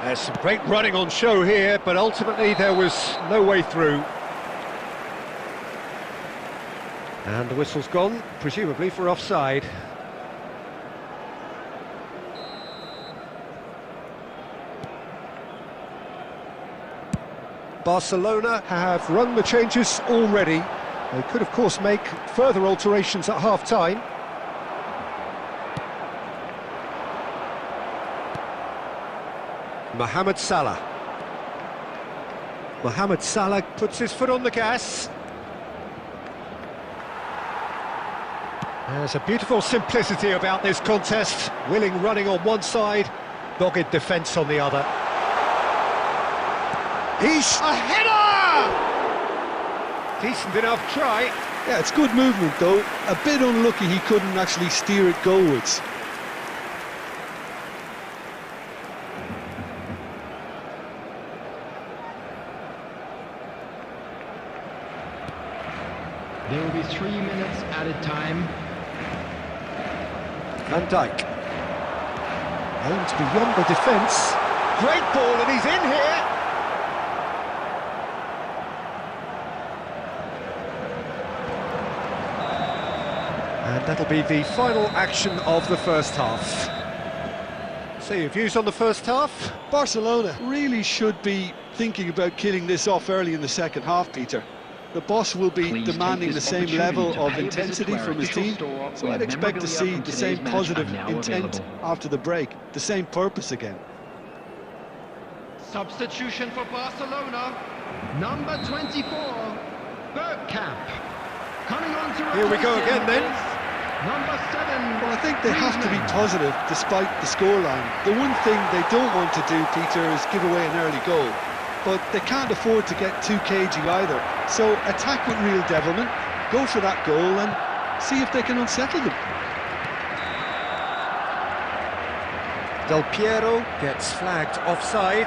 There's some great running on show here, but ultimately there was no way through. And the whistle's gone, presumably for offside. Barcelona have run the changes already. They could, of course, make further alterations at half-time. Mohamed Salah. Mohamed Salah puts his foot on the gas. There's a beautiful simplicity about this contest. Willing running on one side, dogged defence on the other. He's a header! Decent enough try. Yeah, it's good movement though. A bit unlucky he couldn't actually steer it goalwards. There will be 3 minutes added time. Van Dijk. Aims beyond the defence. Great ball and he's in here. And that'll be the final action of the first half. So your views on the first half? Barcelona really should be thinking about killing this off early in the second half, Peter. The boss will be Please demanding the same level of intensity from his team, so I'd expect to see the same positive intent after the break, the same purpose again. Substitution for Barcelona. Number 24, Bergkamp. Coming on to Here we go replace again him then. is Number 7. Well, I think they have to be positive despite the scoreline. The one thing they don't want to do, Peter, is give away an early goal. But they can't afford to get too cagey either. So attack with real devilment, go for that goal and see if they can unsettle them. Del Piero gets flagged offside.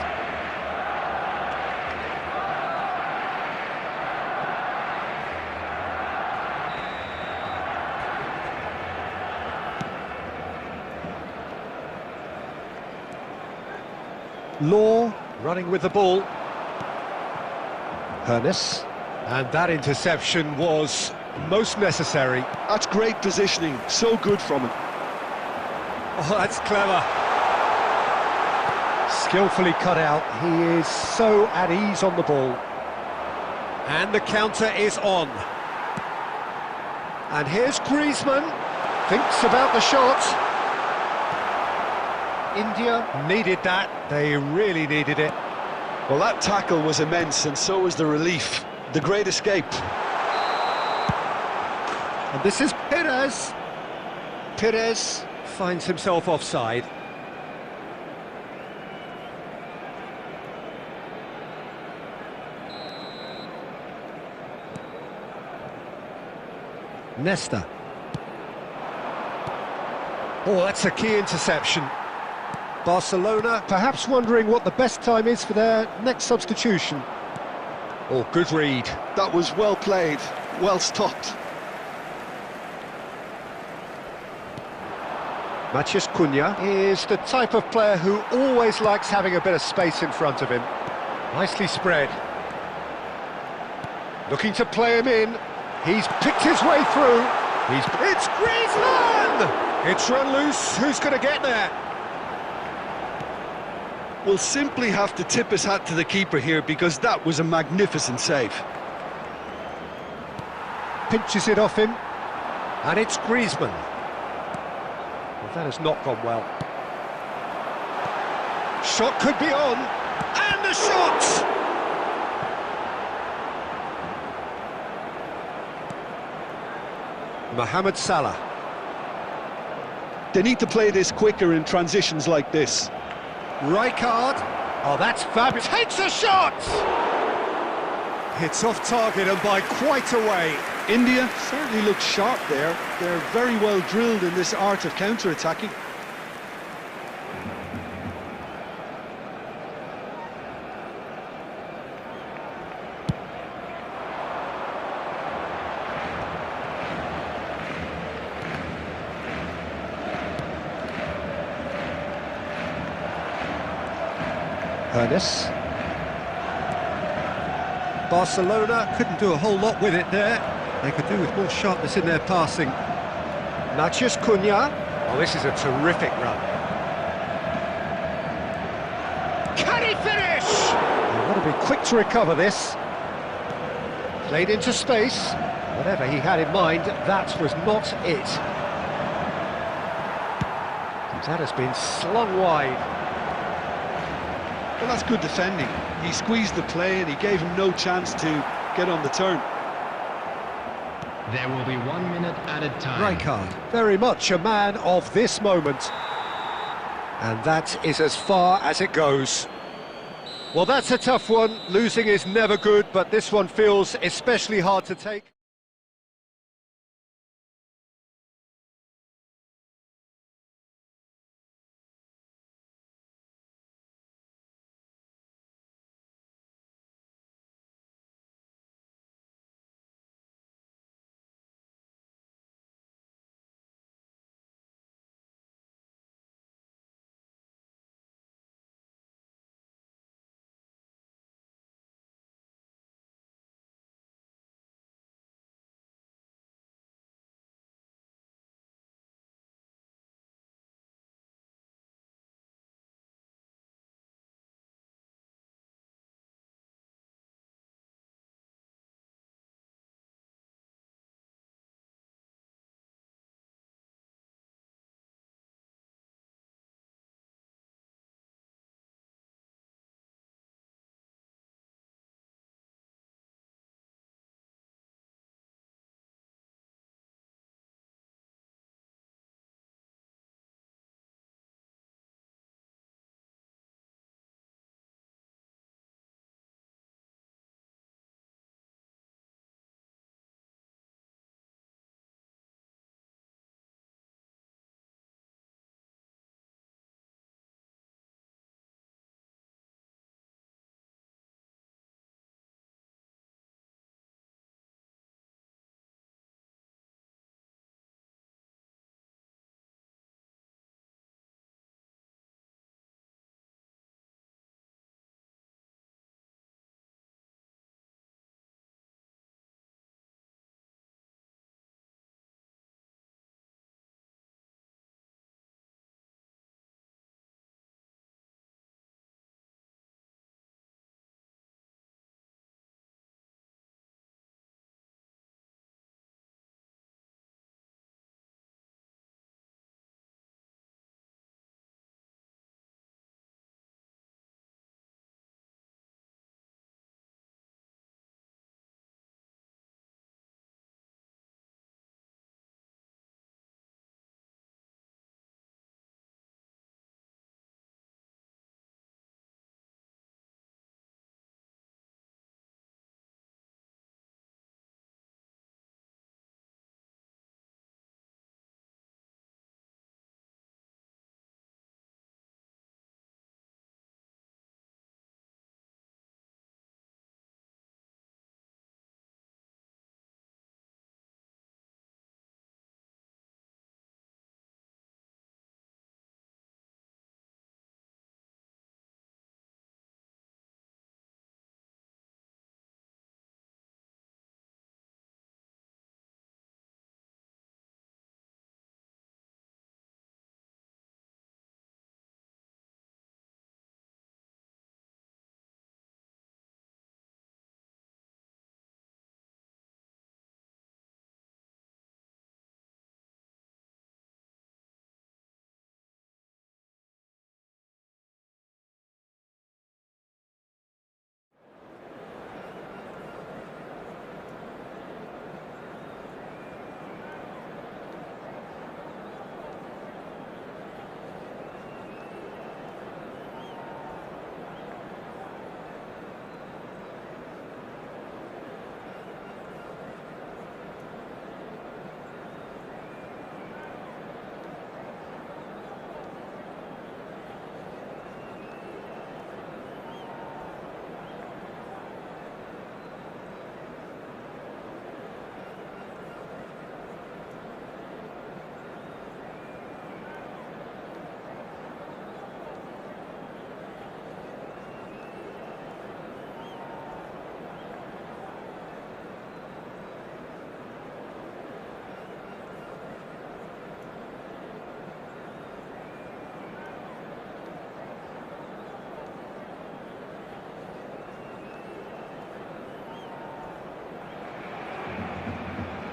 Law running with the ball. Hernes. And that interception was most necessary. That's great positioning, so good from him. Oh, that's clever. Skillfully cut out. He is so at ease on the ball. And the counter is on. And here's Griezmann. Thinks about the shot. India needed that. They really needed it. Well, that tackle was immense, and so was the relief. The great escape. And this is Perez. Perez finds himself offside. Nesta. Oh, that's a key interception. Barcelona perhaps wondering what the best time is for their next substitution. Oh, good read. That was well played, well stopped. Matheus Cunha is the type of player who always likes having a bit of space in front of him. Nicely spread. Looking to play him in. He's picked his way through. It's Griezmann! It's run loose. Who's going to get there? We'll simply have to tip his hat to the keeper here because that was a magnificent save. Pinches it off him. And it's Griezmann. Well, that has not gone well. Shot could be on. And the shot! Mohamed Salah. They need to play this quicker in transitions like this. Rijkaard. Oh, that's Fabio. Takes a shot! It's off target and by quite a way. India certainly looks sharp there. They're very well drilled in this art of counter-attacking. Hernes. Barcelona couldn't do a whole lot with it there. They could do with more sharpness in their passing. Matheus Cunha. Oh, this is a terrific run. Can he finish? They've got to be quick to recover this. Played into space. Whatever he had in mind, that was not it. That has been slung wide. Well, that's good defending. He squeezed the play and he gave him no chance to get on the turn. There will be 1 minute added time. Rijkaard, very much a man of this moment. And that is as far as it goes. Well, that's a tough one. Losing is never good, but this one feels especially hard to take.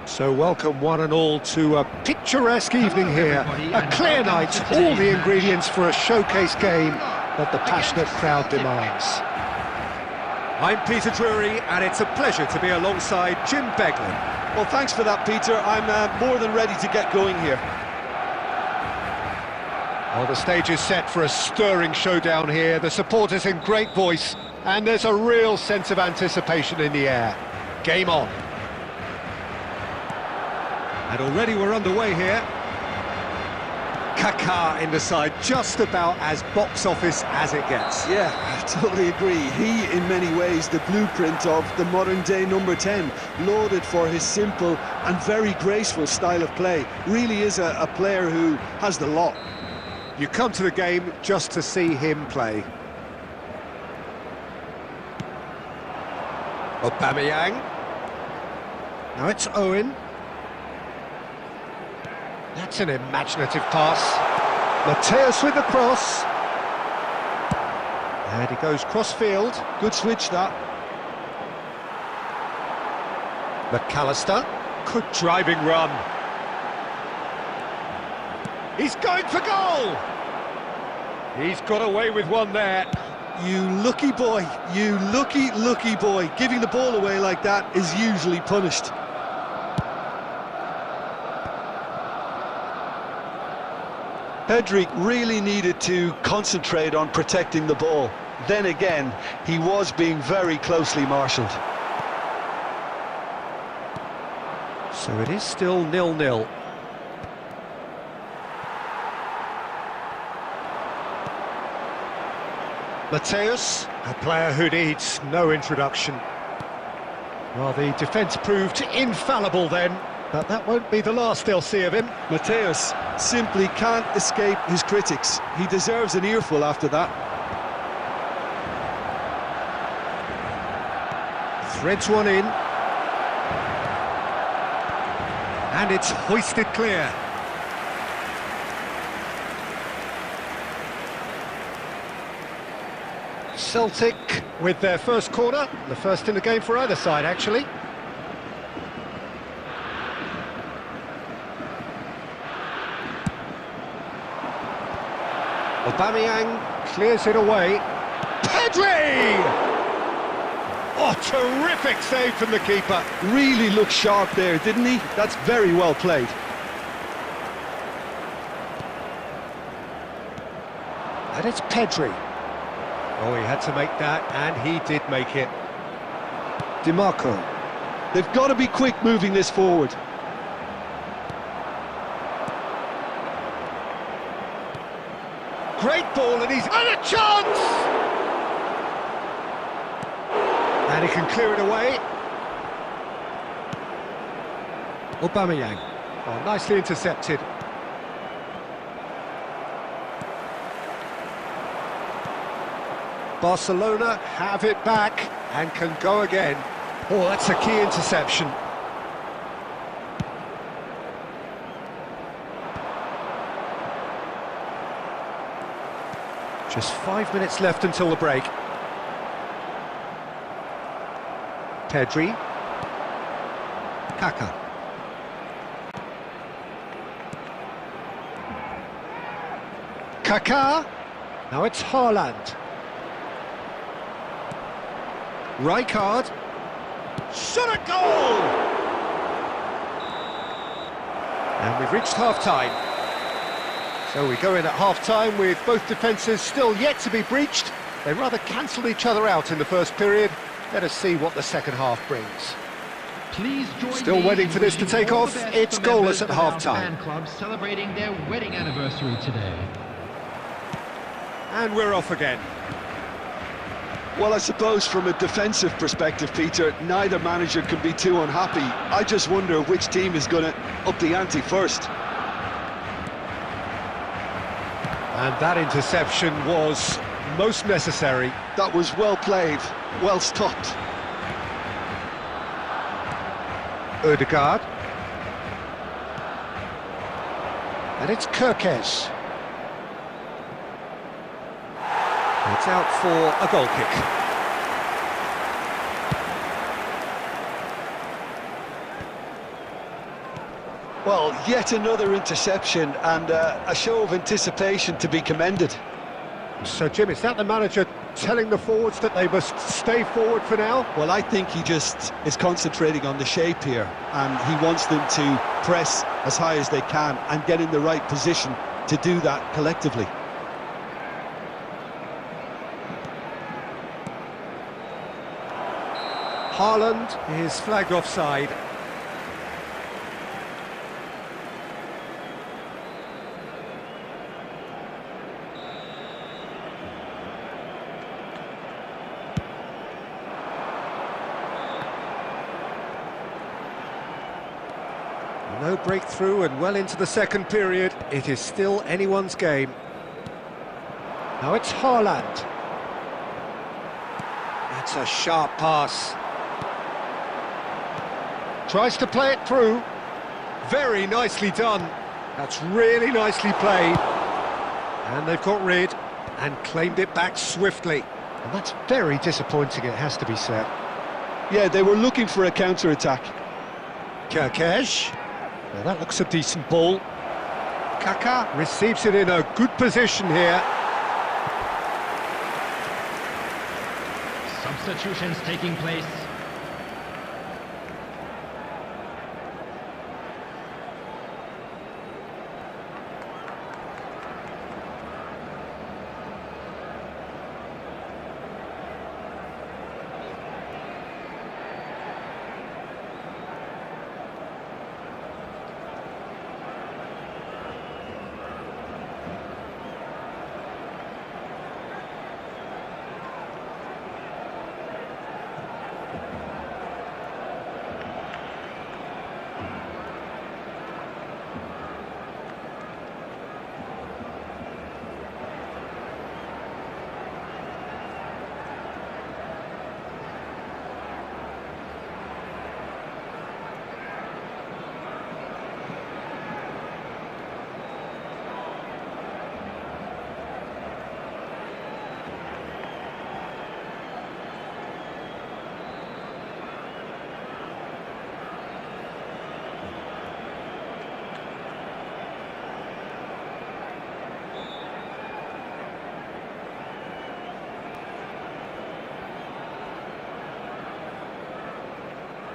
So welcome one and all to a picturesque evening here. A clear night, all the ingredients for a showcase game. that the passionate crowd demands. I'm Peter Drury, and it's a pleasure to be alongside Jim Beglin. Well, thanks for that, Peter. I'm more than ready to get going here. Well, the stage is set for a stirring showdown here. The supporters in great voice, and there's a real sense of anticipation in the air. Game on. And already we're underway here. Kaká in the side, just about as box office as it gets. Yeah, I totally agree. He, in many ways, the blueprint of the modern-day number 10, lauded for his simple and very graceful style of play. Really is a player who has the lot. You come to the game just to see him play. Aubameyang. Now it's Owen. That's an imaginative pass. Mateus with the cross. And he goes cross-field. Good switch, that. McAllister. Good driving run. He's going for goal! He's got away with one there. You lucky boy, you lucky boy. Giving the ball away like that is usually punished. Pedri really needed to concentrate on protecting the ball. Then again, he was being very closely marshalled. So it is still 0-0. Mateus, A player who needs no introduction. well, the defence proved infallible then, but that won't be the last they'll see of him. Mateus simply can't escape his critics. He deserves an earful after that. Threads one in. And it's hoisted clear. Celtic with their first corner, the first in the game for either side, actually. Aubameyang clears it away. Pedri! Oh, terrific save from the keeper. Really looked sharp there, didn't he? That's very well played. And it's Pedri. Oh, he had to make that, and he did make it. DiMarco. They've got to be quick moving this forward. Great ball, and he's had a chance! And he can clear it away. Aubameyang. Oh, nicely intercepted. Barcelona have it back and can go again. Oh, that's a key interception. Just 5 minutes left until the break. Pedri. Kaká. Kaká. Now it's Haaland. Rijkaard. Shot a goal! And we've reached half-time. So we go in at half-time with both defences still yet to be breached. They rather cancelled each other out in the first period. Let us see what the second half brings. Please join Still me waiting for this to wishing take all off. the best It's for goalless members at of our half-time. fan club celebrating their wedding anniversary today. And we're off again. Well, I suppose from a defensive perspective, Peter, neither manager can be too unhappy. I just wonder which team is going to up the ante first. And that interception was most necessary. That was well played, well stopped. Ødegaard. And it's Kirkes. It's out for a goal kick. Well, yet another interception and a show of anticipation to be commended. So, Jim, is that the manager telling the forwards that they must stay forward for now? Well, I think he just is concentrating on the shape here, and he wants them to press as high as they can and get in the right position to do that collectively. Haaland is flagged offside. No breakthrough and well into the second period. It is still anyone's game. Now it's Haaland. That's a sharp pass. Tries to play it through. Very nicely done. That's really nicely played. And they've got rid and claimed it back swiftly. And that's very disappointing, it has to be said. Yeah, they were looking for a counter-attack. Kerkesh. Now that looks a decent ball. Kaká receives it in a good position here. Substitutions taking place.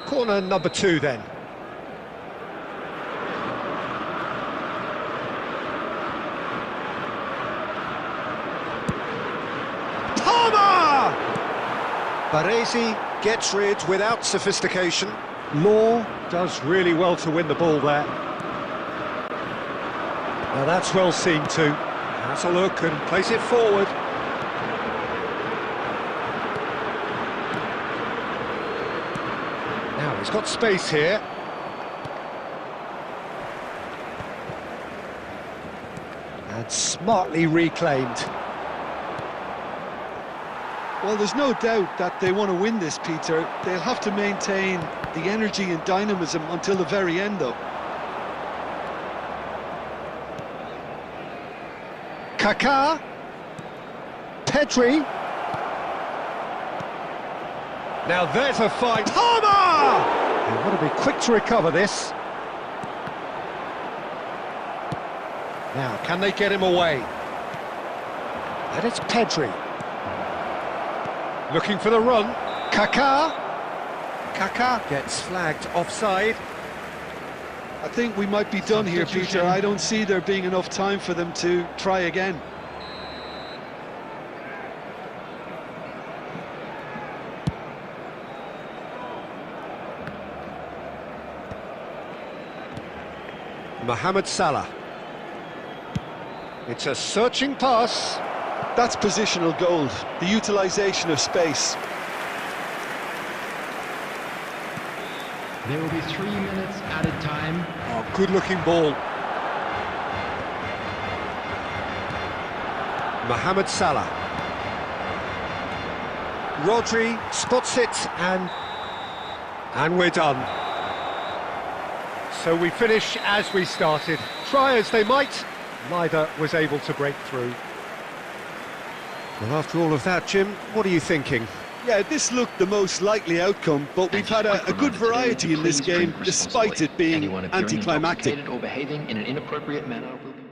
Corner number 2 then. Palmer! Baresi gets rid without sophistication. Law does really well to win the ball there. Now that's well seen too. Has a look and plays it forward. Now he's got space here. And smartly reclaimed. Well, there's no doubt that they want to win this, Peter. They'll have to maintain the energy and dynamism until the very end, though. Kaká. Pedri. Now there's a fight. Palmer! They want to be quick to recover this. Now, can they get him away? And it's Pedri. Looking for the run. Kaká. Kaká gets flagged offside. I think we might be done here, Peter. I don't see there being enough time for them to try again. Mohamed Salah. It's a searching pass. That's positional gold, the utilisation of space. There will be 3 minutes added time. Oh, good-looking ball. Mohamed Salah. Rodri spots it and we're done. So we finish as we started. Try as they might, neither was able to break through. Well, after all of that, Jim, what are you thinking? Yeah, this looked the most likely outcome, but we've had a good variety in this game, despite it being anticlimactic. Or behaving in an inappropriate manner will be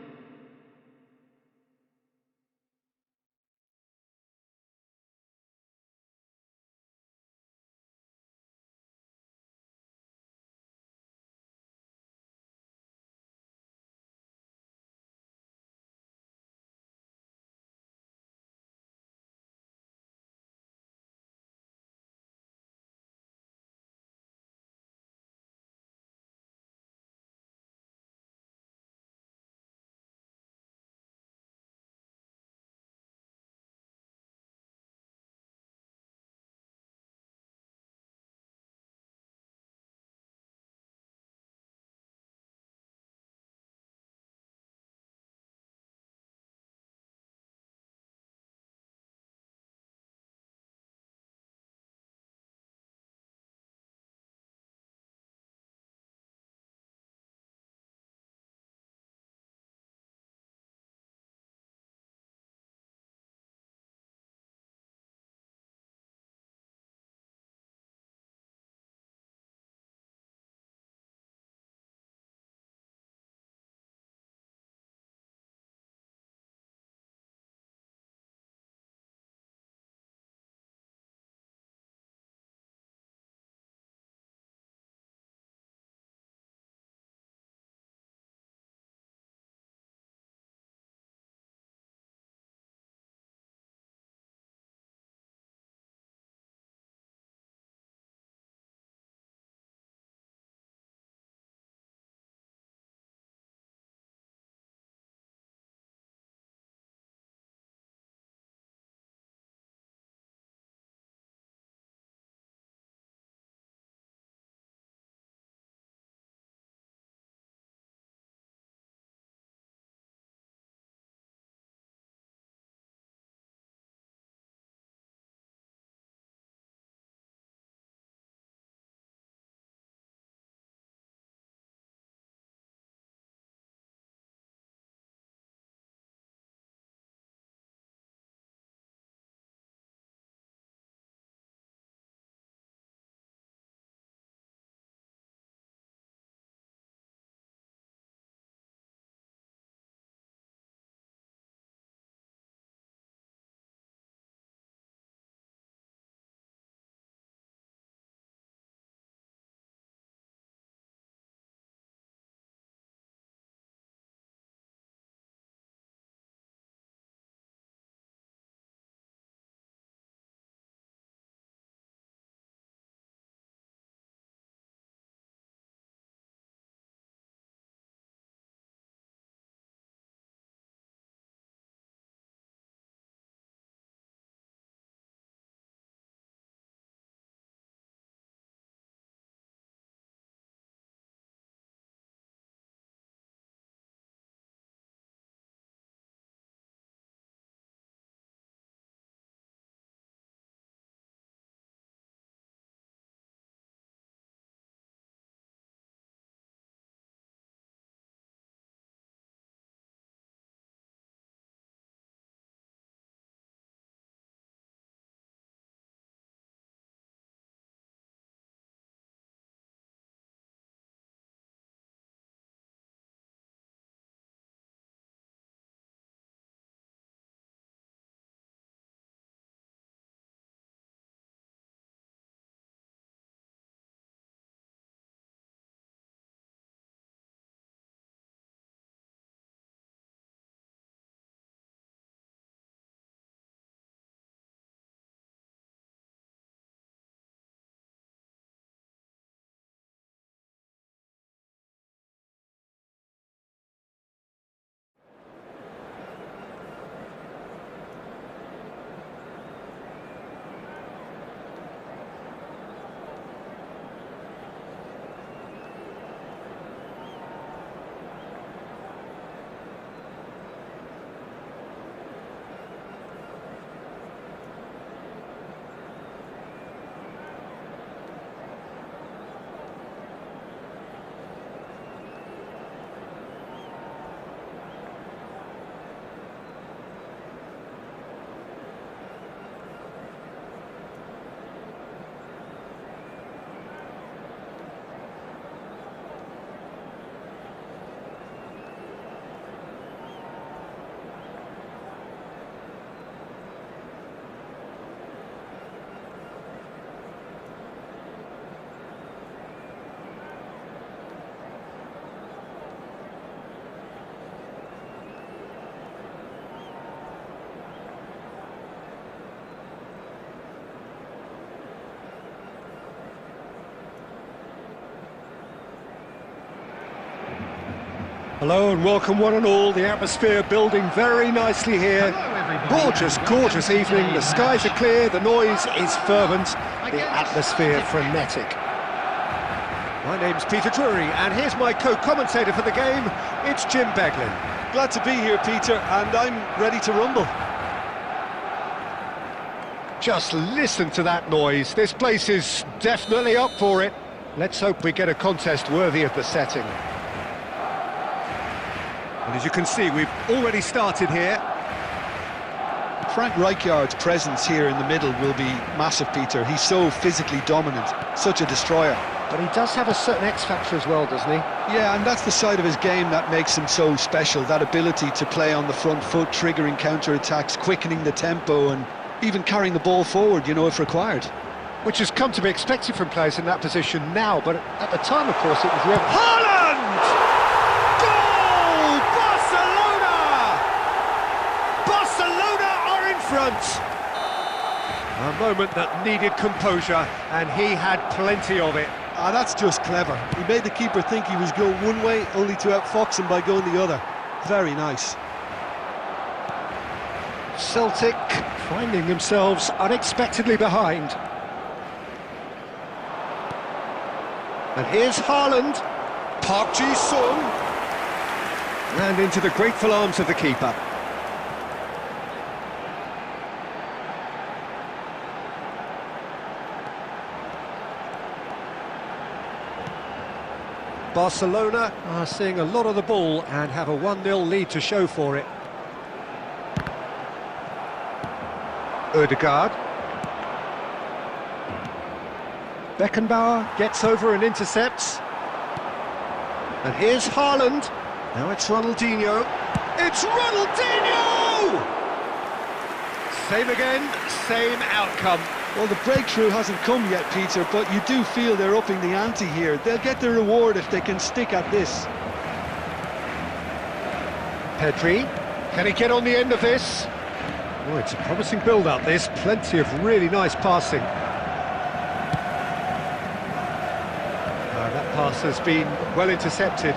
Hello and welcome one and all. The atmosphere building very nicely here. Gorgeous, gorgeous evening. The skies are clear, the noise is fervent, the atmosphere frenetic. My name's Peter Drury and here's my co-commentator for the game. It's Jim Beglin. Glad to be here, Peter, and I'm ready to rumble. Just listen to that noise. This place is definitely up for it. Let's hope we get a contest worthy of the setting. And as you can see, we've already started here. Frank Rijkaard's presence here in the middle will be massive, Peter. He's so physically dominant, such a destroyer. But he does have a certain X-factor as well, doesn't he? Yeah, and that's the side of his game that makes him so special, that ability to play on the front foot, triggering counter-attacks, quickening the tempo, and even carrying the ball forward, you know, if required. Which has come to be expected from players in that position now, but at the time, of course, it was real. Haaland! Goal! Barcelona! Barcelona are in front! A moment that needed composure, and he had plenty of it. Ah, that's just clever. He made the keeper think he was going one way, only to outfox him by going the other. Very nice. Celtic finding themselves unexpectedly behind. And here's Haaland. Park Ji-sung. And into the grateful arms of the keeper. Barcelona are seeing a lot of the ball and have a 1-0 lead to show for it. Ødegaard. Beckenbauer gets over and intercepts. And here's Haaland. Now it's Ronaldinho. It's Ronaldinho! Same again, same outcome. Well, the breakthrough hasn't come yet, Peter, but you do feel they're upping the ante here. They'll get their reward if they can stick at this. Pedri, can he get on the end of this? Oh, it's a promising build-up, this. Plenty of really nice passing. That pass has been well intercepted.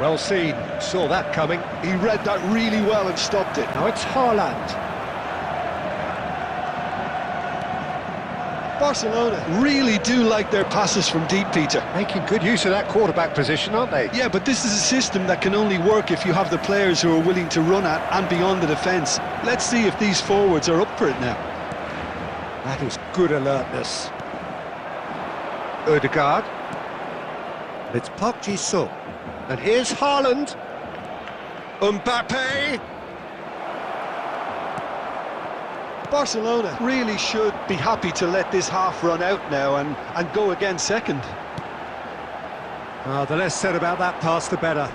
Well seen, saw that coming. He read that really well and stopped it. Now it's Haaland. Barcelona really do like their passes from deep, Peter. Making good use of that quarterback position, aren't they? Yeah, but this is a system that can only work if you have the players who are willing to run at and beyond the defence. Let's see if these forwards are up for it now. That is good alertness. Ødegaard. It's Park Ji-sung. And here's Haaland. Mbappe. Barcelona really should be happy to let this half run out now and go again second. The less said about that pass, the better.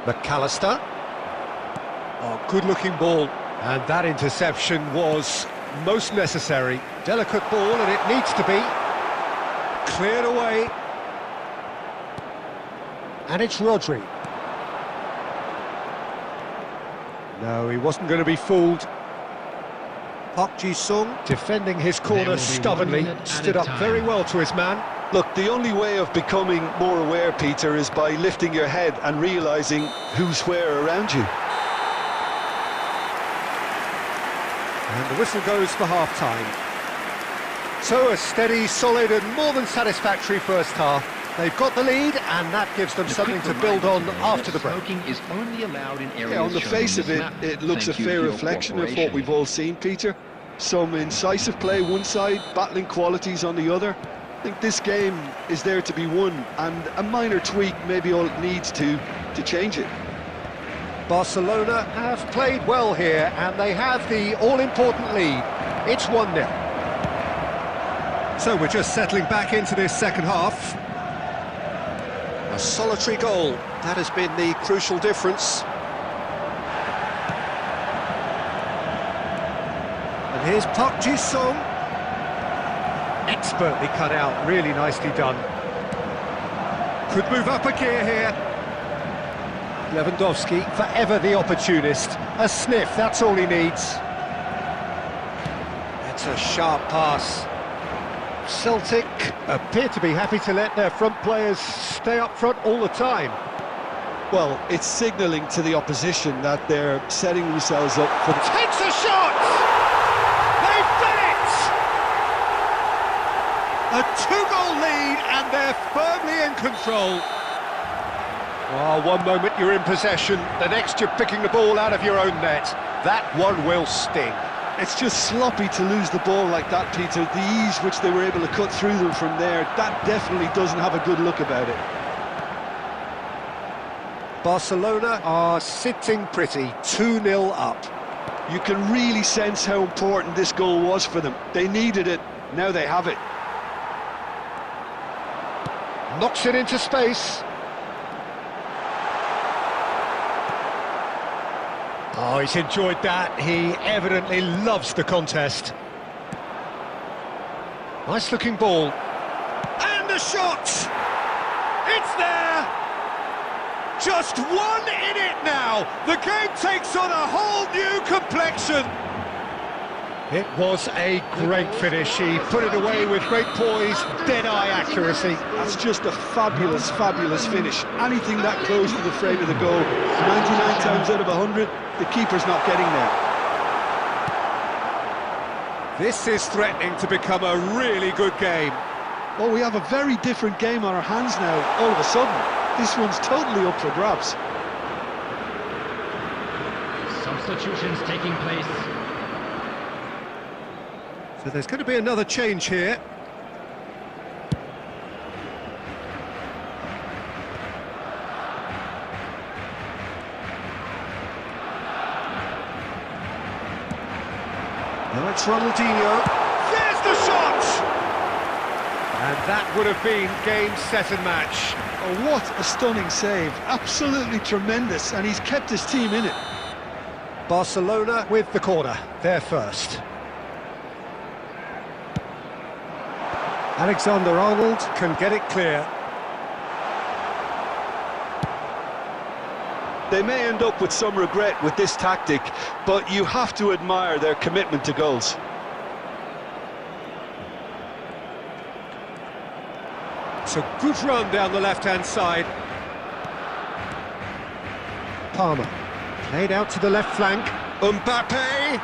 McAllister. Oh, good-looking ball. And that interception was most necessary. Delicate ball, and it needs to be. Cleared away. And it's Rodri. No, he wasn't going to be fooled. Park Ji-sung defending his corner stubbornly, stood up very well to his man. Look, the only way of becoming more aware, Peter, is by lifting your head and realising who's where around you. And the whistle goes for half-time. So a steady, solid and more than satisfactory first half. They've got the lead and that gives them something to build on after the break. Smoking is only allowed in areas yeah, on the face of it, it looks a fair reflection of what we've all seen, Peter. Some incisive play one side, battling qualities on the other. I think this game is there to be won, and a minor tweak may be all it needs to change it. Barcelona have played well here, and they have the all-important lead. It's 1-0. So we're just settling back into this second half. A solitary goal, that has been the crucial difference. And here's Park Ji-sung. Expertly cut out, really nicely done. Could move up a gear here. Lewandowski, forever the opportunist. A sniff, that's all he needs. It's a sharp pass. Celtic appear to be happy to let their front players stay up front all the time. Well, it's signalling to the opposition that they're setting themselves up for the... Takes a shot! They've done it! A two-goal lead and they're firmly in control. Oh, one moment you're in possession, the next you're picking the ball out of your own net. That one will sting. It's just sloppy to lose the ball like that, Peter. The ease which they were able to cut through them from there, that definitely doesn't have a good look about it. Barcelona are sitting pretty, 2-0 up. You can really sense how important this goal was for them. They needed it, now they have it. Knocks it into space. Oh, he's enjoyed that. He evidently loves the contest. Nice looking ball. And the shot! It's there! Just one in it now! The game takes on a whole new complexion! It was a great finish. He put it away with great poise, dead-eye accuracy. That's just a fabulous, fabulous finish. Anything that close to the frame of the goal, 99 times out of 100, the keeper's not getting there. This is threatening to become a really good game. Well, we have a very different game on our hands now, all of a sudden. This one's totally up for grabs. Substitutions taking place. So there's going to be another change here. Now it's Ronaldinho. There's the shot! And that would have been game, set and match. Oh, what a stunning save. Absolutely tremendous, and he's kept his team in it. Barcelona with the corner, they're first. Alexander-Arnold can get it clear. They may end up with some regret with this tactic, but you have to admire their commitment to goals. It's a good run down the left-hand side. Palmer, played out to the left flank. Mbappe!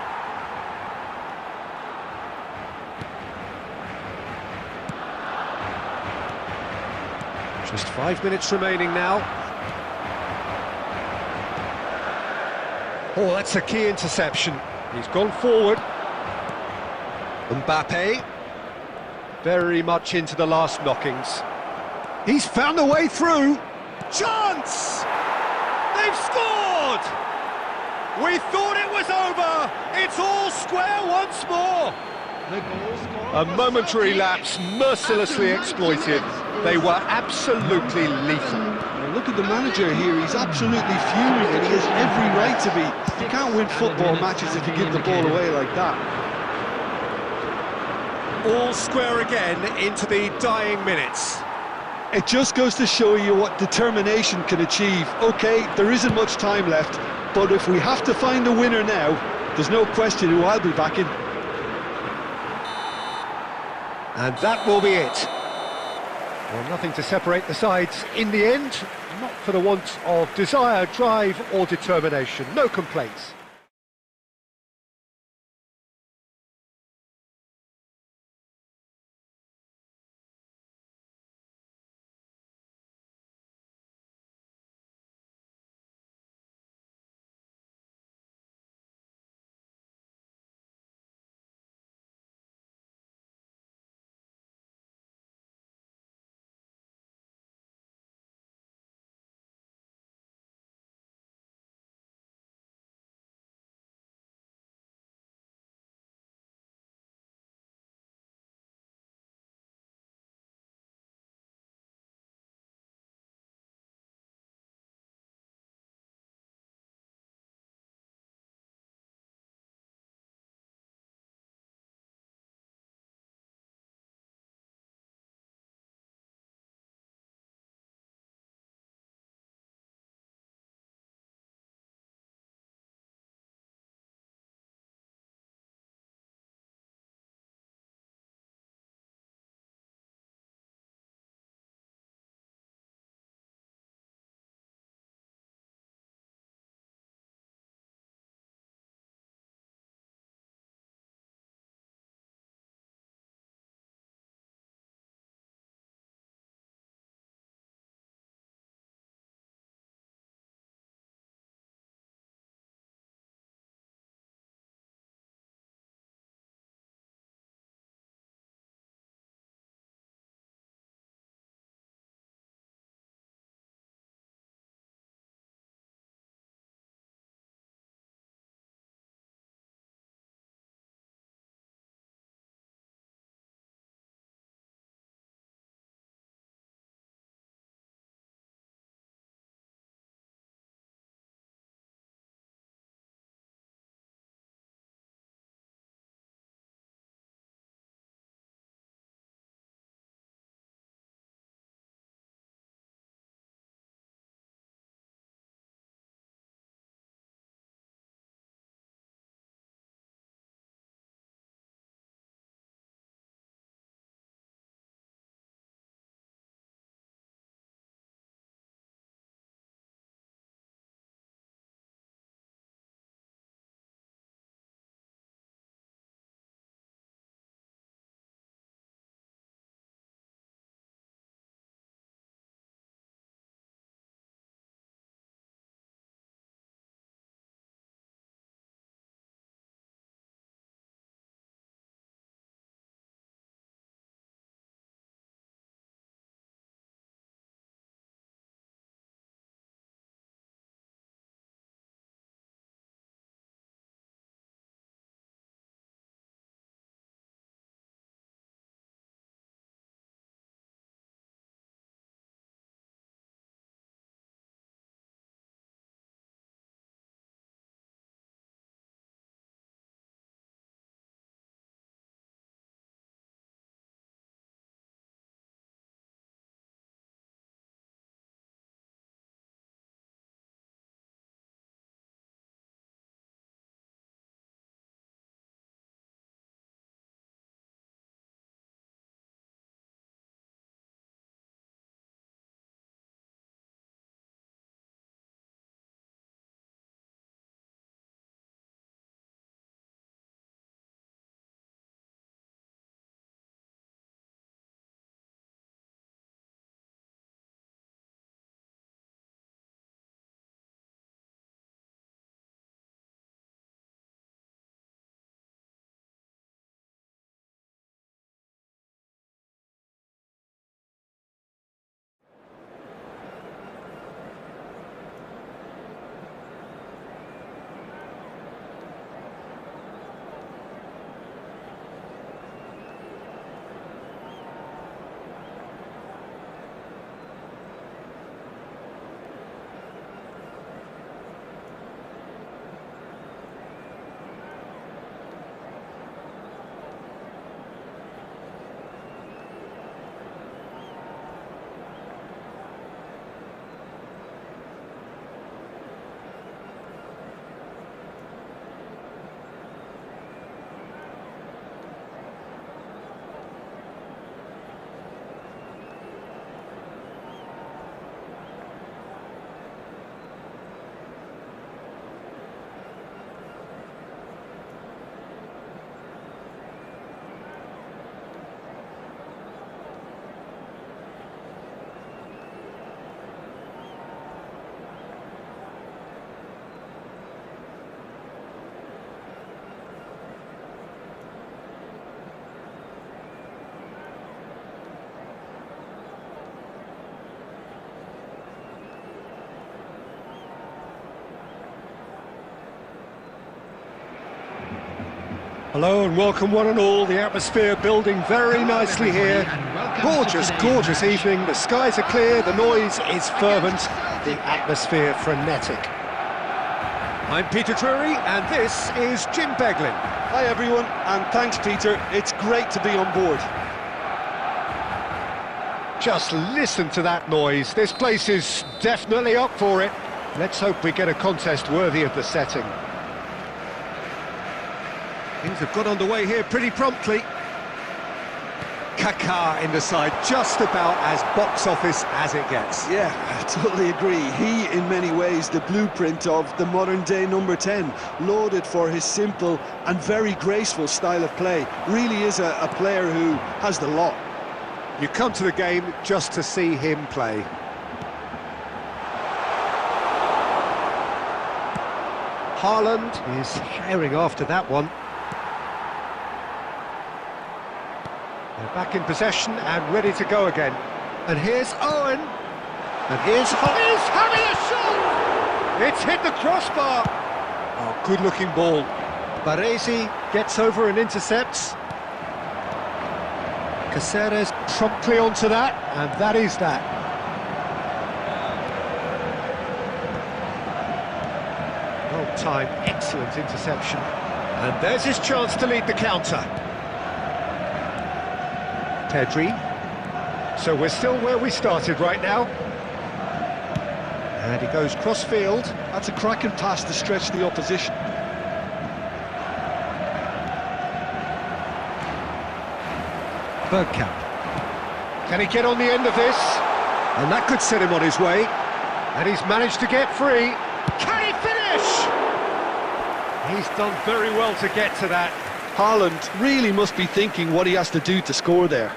Just 5 minutes remaining now. Oh, that's a key interception. He's gone forward. Mbappe. Very much into the last knockings. He's found a way through. Chance! They've scored! We thought it was over. It's all square once more. A momentary lapse mercilessly exploited. They were absolutely lethal. Now look at the manager here, he's absolutely fuming and he has every right to be. You can't win football matches if you give the ball away like that. All square again into the dying minutes. It just goes to show you what determination can achieve. Okay, there isn't much time left, but if we have to find a winner now, there's no question who I'll be backing. And that will be it. Well, nothing to separate the sides in the end, not for the want of desire, drive or determination. No complaints. Hello and welcome one and all. The atmosphere building very nicely here. Gorgeous, gorgeous evening. The skies are clear, the noise is fervent, the atmosphere frenetic. I'm Peter Drury and this is Jim Beglin. Hi everyone, and thanks Peter, it's great to be on board. Just listen to that noise. This place is definitely up for it. Let's hope we get a contest worthy of the setting. Things have got underway here pretty promptly. Kaká in the side, just about as box office as it gets. Yeah, I totally agree. He, in many ways, the blueprint of the modern-day number 10, lauded for his simple and very graceful style of play. Really is a player who has the lot. You come to the game just to see him play. Haaland is herring after that one. They're back in possession and ready to go again. And here's Owen. And he's having a shot! It's hit the crossbar. Oh, good-looking ball. Baresi gets over and intercepts. Caceres promptly onto that, and that is that. Well timed, excellent interception. And there's his chance to lead the counter. Pedri. So we're still where we started right now. And he goes cross-field. That's a cracking pass to stretch the opposition. Bergkamp. Can he get on the end of this? And that could set him on his way. And he's managed to get free. Can he finish? He's done very well to get to that. Haaland really must be thinking what he has to do to score there.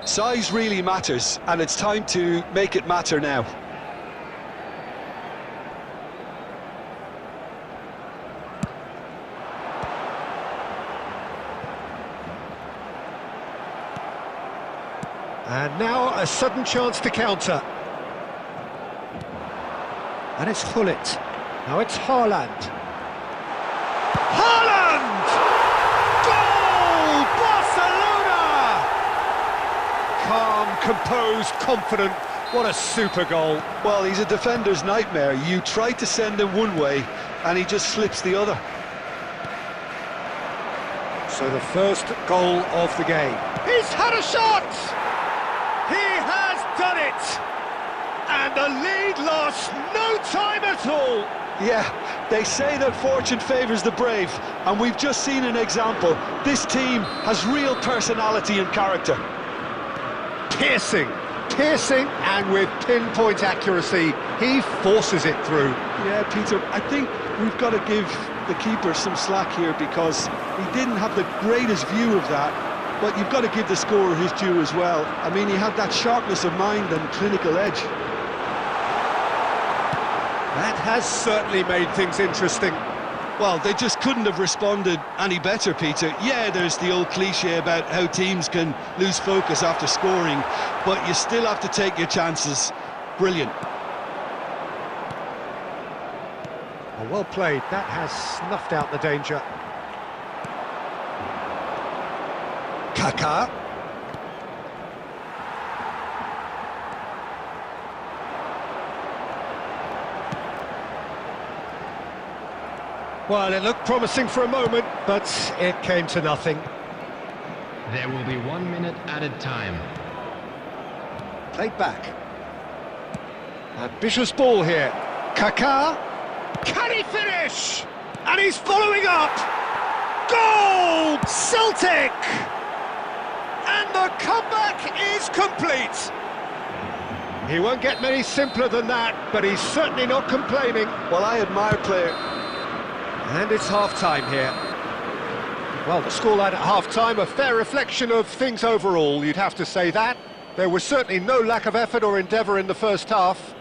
Size really matters, and it's time to make it matter now. And now a sudden chance to counter. And it's Gullit. Now it's Haaland. Haaland! Goal! Barcelona! Calm, composed, confident. What a super goal. Well, he's a defender's nightmare. You try to send him one way, and he just slips the other. So the first goal of the game. He's had a shot! He has done it! And the lead lost no time at all! Yeah, they say that fortune favours the brave, and we've just seen an example. This team has real personality and character. Piercing, and with pinpoint accuracy, he forces it through. Yeah, Peter, I think we've got to give the keeper some slack here because he didn't have the greatest view of that. But you've got to give the scorer his due as well. I mean, he had that sharpness of mind and clinical edge. That has certainly made things interesting. Well, they just couldn't have responded any better, Peter. Yeah, there's the old cliche about how teams can lose focus after scoring, but you still have to take your chances. Brilliant. Oh, well played. That has snuffed out the danger. Kaká. Well, it looked promising for a moment, but it came to nothing. There will be 1 minute added time. Played back. Ambitious ball here. Kaká. Can he finish? And he's following up. Goal! Celtic! And the comeback is complete. He won't get many simpler than that, but he's certainly not complaining. Well, I admire player. And it's half-time here. Well, the scoreline at half-time, a fair reflection of things overall, you'd have to say that. There was certainly no lack of effort or endeavour in the first half.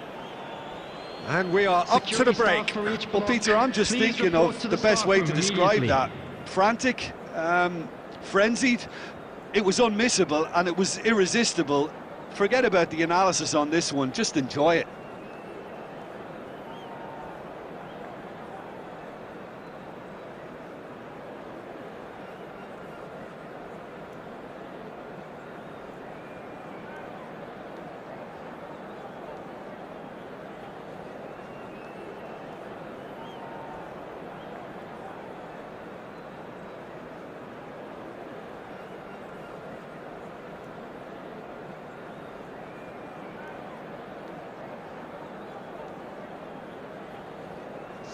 And we are up to the break. Well, Peter, I'm just thinking of the best way to describe that. Frantic, Frenzied, it was unmissable and it was irresistible. Forget about the analysis on this one, just enjoy it.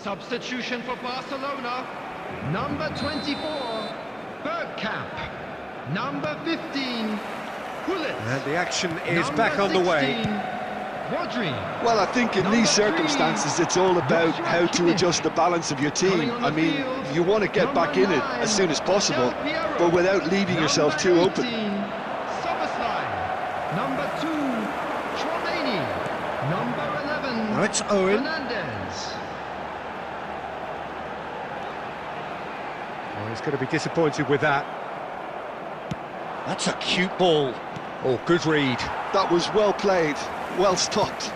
Substitution for Barcelona. Number 24, Bergkamp. Number 15, Gullit. And the action is Number back on the way. 16, Rodri. Well, I think in Number these 3, circumstances, it's all about how to adjust the balance of your team. I mean, you want to get back in it as soon as possible, but without leaving yourself too open. Soboslai. Number 2, Chouameni. Number 11, Now it's Owen. Fernandez. Oh, he's going to be disappointed with that. That's a cute ball. Oh, good read. That was well played, well stopped.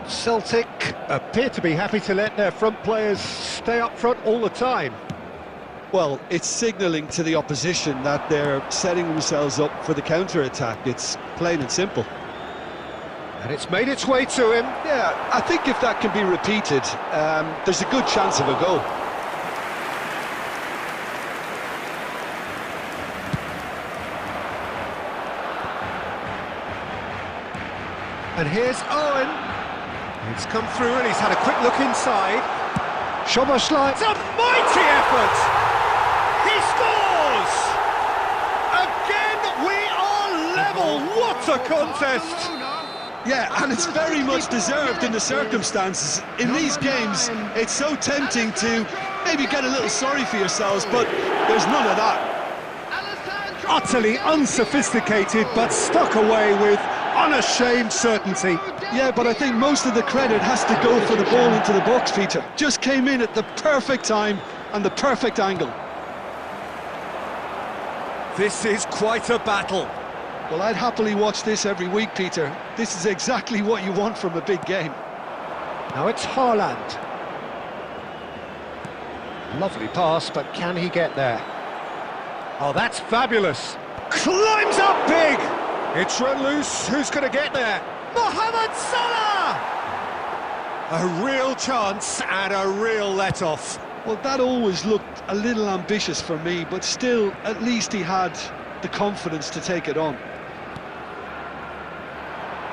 Celtic appear to be happy to let their front players stay up front all the time. Well, it's signalling to the opposition that they're setting themselves up for the counter-attack. It's plain and simple. And it's made its way to him. Yeah, I think if that can be repeated, there's a good chance of a goal. And here's Owen. It's come through and he's had a quick look inside. Soboslai. It's a mighty effort! He scores! Again, we are level. What a contest! Yeah, and it's very much deserved in the circumstances. In these games, it's so tempting to maybe get a little sorry for yourselves, but there's none of that. Utterly unsophisticated, but stuck away with unashamed certainty. Yeah, but I think most of the credit has to go for the ball into the box, Peter. Just came in at the perfect time and the perfect angle. This is quite a battle. Well, I'd happily watch this every week, Peter. This is exactly what you want from a big game. Now it's Haaland. Lovely pass, but can he get there? Oh, that's fabulous. Climbs up big. It's run loose. Who's going to get there? Mohamed Salah! A real chance and a real let-off. Well, that always looked a little ambitious for me, but still, at least he had the confidence to take it on.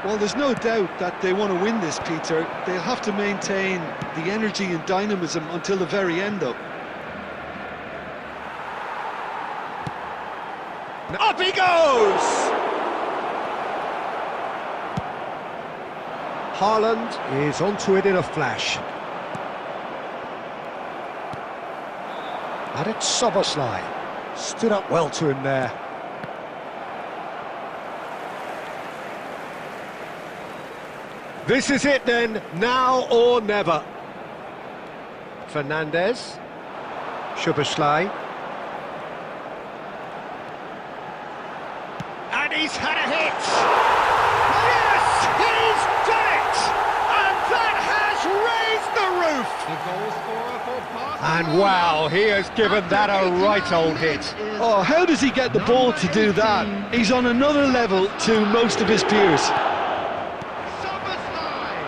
Well, there's no doubt that they want to win this, Peter. They'll have to maintain the energy and dynamism until the very end, though. Up he goes! Haaland is onto it in a flash. And it's Soboslai. Stood up well to him there. This is it then, now or never. Fernandez. Soboslai. And he's had a hit! Yes, he's done it! And that has raised the roof! The goal scorer for Barcelona. And wow, he has given that a right old hit. Oh, how does he get the ball to do that? He's on another level to most of his peers.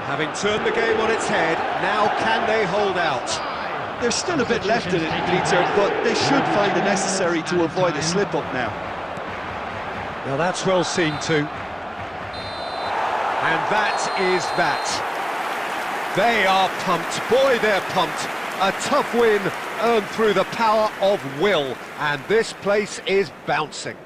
Having turned the game on its head, now can they hold out? There's still a bit left in it, Peter, but they should find the necessary to avoid a slip-up now. Now that's well seen too. And that is that. They are pumped, boy they're pumped. A tough win earned through the power of will, and this place is bouncing.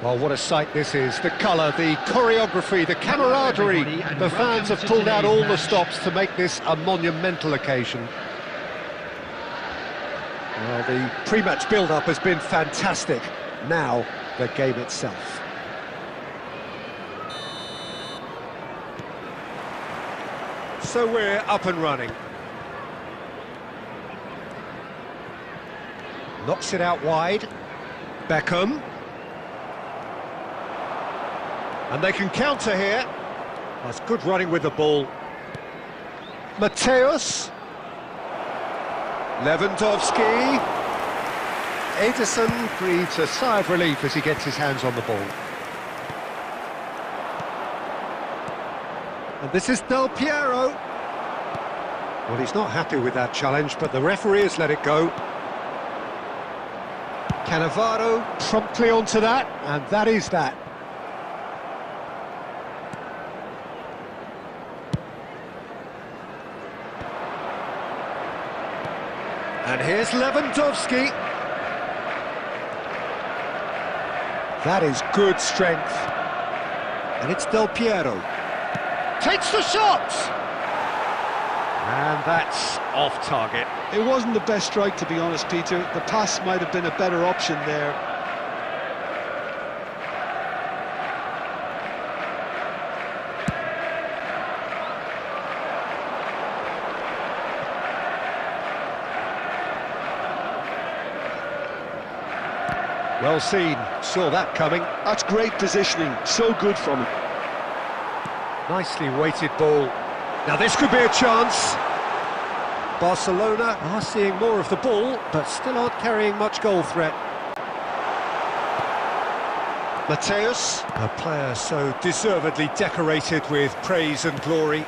Well, what a sight this is. The colour, the choreography, the camaraderie. The fans have pulled out all the stops to make this a monumental occasion. Well, the pre-match build-up has been fantastic. Now, the game itself. So we're up and running. Knocks it out wide. Beckham. And they can counter here. That's good running with the ball. Mateus. Lewandowski. Ederson breathes a sigh of relief as he gets his hands on the ball. And this is Del Piero. Well, he's not happy with that challenge, but the referee has let it go. Cannavaro promptly onto that, and that is that. And here's Lewandowski. That is good strength. And it's Del Piero. Takes the shot! And that's off target. It wasn't the best strike, to be honest, Peter. The pass might have been a better option there. Well seen, saw that coming. That's great positioning, so good from him. Nicely weighted ball. Now this could be a chance. Barcelona are seeing more of the ball, but still aren't carrying much goal threat. Mateus, a player so deservedly decorated with praise and glory.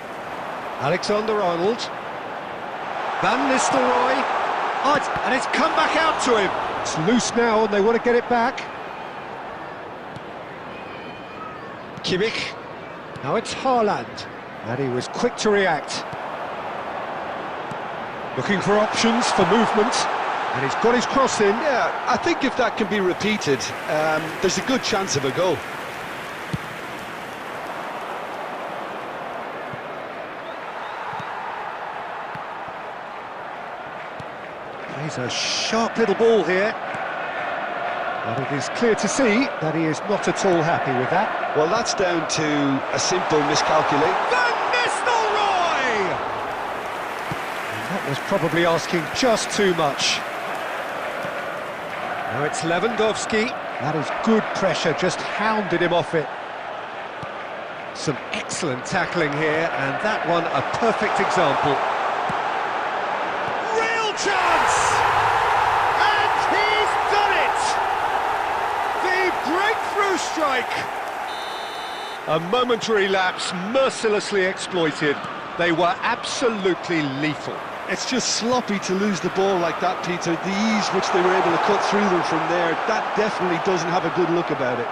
Alexander-Arnold. Van Nistelrooy. Oh, and it's come back out to him. It's loose now and they want to get it back. Kimmich. Now it's Haaland. And he was quick to react. Looking for options for movement. And he's got his cross in. Yeah, I think if that can be repeated, there's a good chance of a goal. He's a sharp little ball here. But it is clear to see that he is not at all happy with that. Well, that's down to a simple miscalculation. Van Nistelrooy! And that was probably asking just too much. Now it's Lewandowski. That is good pressure, just hounded him off it. Some excellent tackling here, and that one a perfect example. Real chance! And he's done it! The breakthrough strike! A momentary lapse, mercilessly exploited. They were absolutely lethal. It's just sloppy to lose the ball like that, Peter. The ease which they were able to cut through them from there, that definitely doesn't have a good look about it.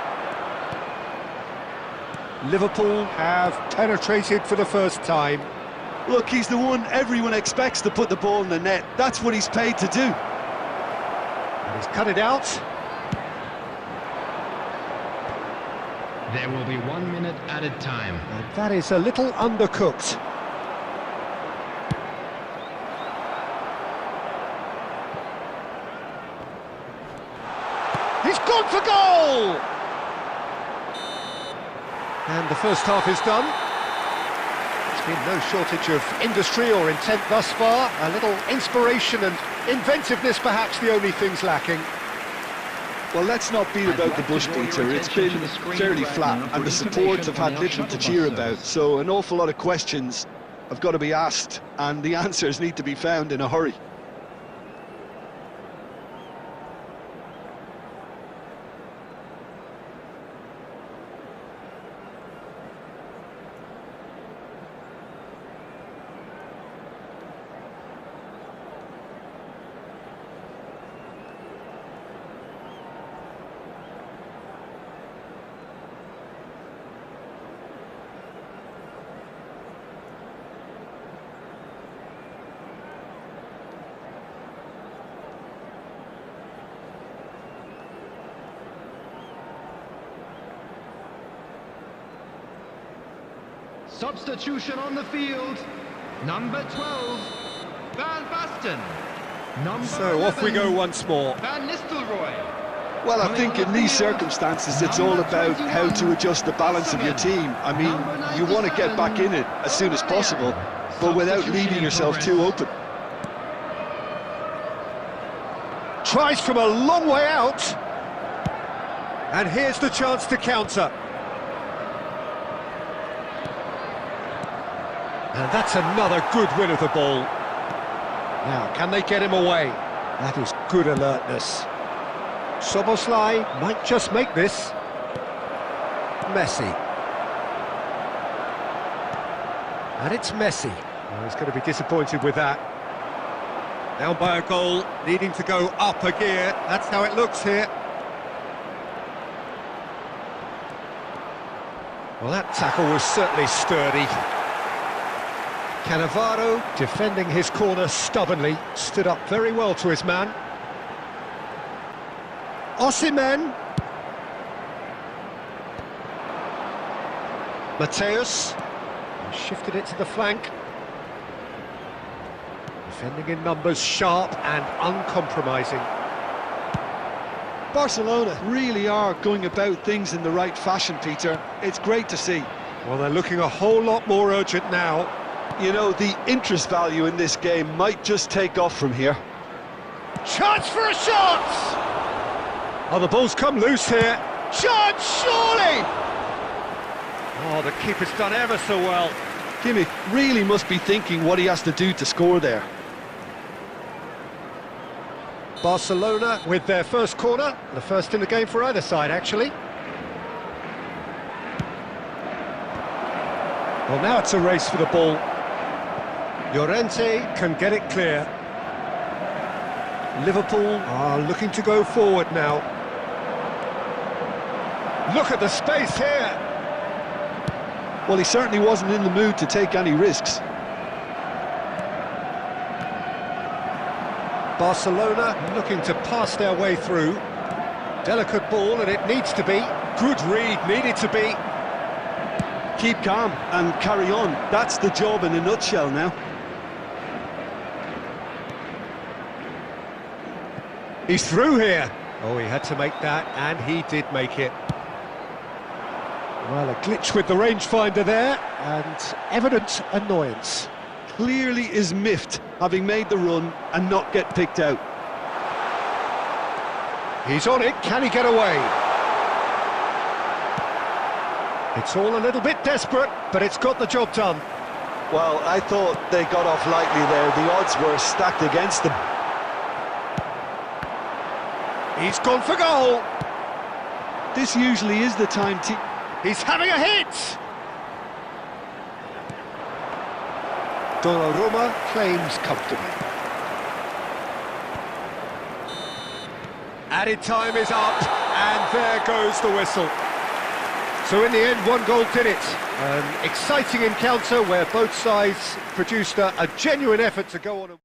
Liverpool have penetrated for the first time. Look, he's the one everyone expects to put the ball in the net. That's what he's paid to do. And he's cut it out. There will be 1 minute added time. And that is a little undercooked. He's gone for goal! And the first half is done. There's been no shortage of industry or intent thus far. A little inspiration and inventiveness perhaps the only things lacking. Well, let's not beat about the bush, Peter. It's been fairly flat, and the support have had little to cheer about. So an awful lot of questions have got to be asked, and the answers need to be found in a hurry. Substitution on the field. Number 12, Van Basten. Number So off we 11, go once more. Van Nistelrooy. Well, I Coming think on in the these field, circumstances, it's all number about how 21, to adjust the balance of your team. I mean, Number you want to get back in it as soon as possible, but without leaving yourself too open. Tries from a long way out. And here's the chance to counter. And that's another good win of the ball. Now, can they get him away? That is good alertness. Soboslai might just make this. Messi. And it's Messi. Oh, he's going to be disappointed with that. Down by a goal, needing to go up a gear. That's how it looks here. Well, that tackle was certainly sturdy. Cannavaro, defending his corner stubbornly, stood up very well to his man. Osimhen. Mateus. Shifted it to the flank. Defending in numbers, sharp and uncompromising. Barcelona really are going about things in the right fashion, Peter. It's great to see. Well, they're looking a whole lot more urgent now. You know, the interest value in this game might just take off from here. Chance for a shot! Oh, the ball's come loose here. Chance, surely! Oh, the keeper's done ever so well. Kimmich really must be thinking what he has to do to score there. Barcelona with their first corner, the first in the game for either side, actually. Well, now it's a race for the ball. Llorente can get it clear. Liverpool are looking to go forward now. Look at the space here. Well, he certainly wasn't in the mood to take any risks. Barcelona looking to pass their way through. Delicate ball, and it needs to be. Good read, needed to be. Keep calm and carry on. That's the job in a nutshell now. He's through here. Oh, he had to make that, and he did make it. Well, a glitch with the rangefinder there, and evident annoyance. Clearly is miffed, having made the run and not get picked out. He's on it, can he get away? It's all a little bit desperate, but it's got the job done. Well, I thought they got off lightly there. The odds were stacked against them. He's gone for goal. This usually is the time He's having a hit. Donnarumma claims comfortably. Added time is up, and there goes the whistle. So in the end, one goal did it. An exciting encounter where both sides produced a genuine effort to go on.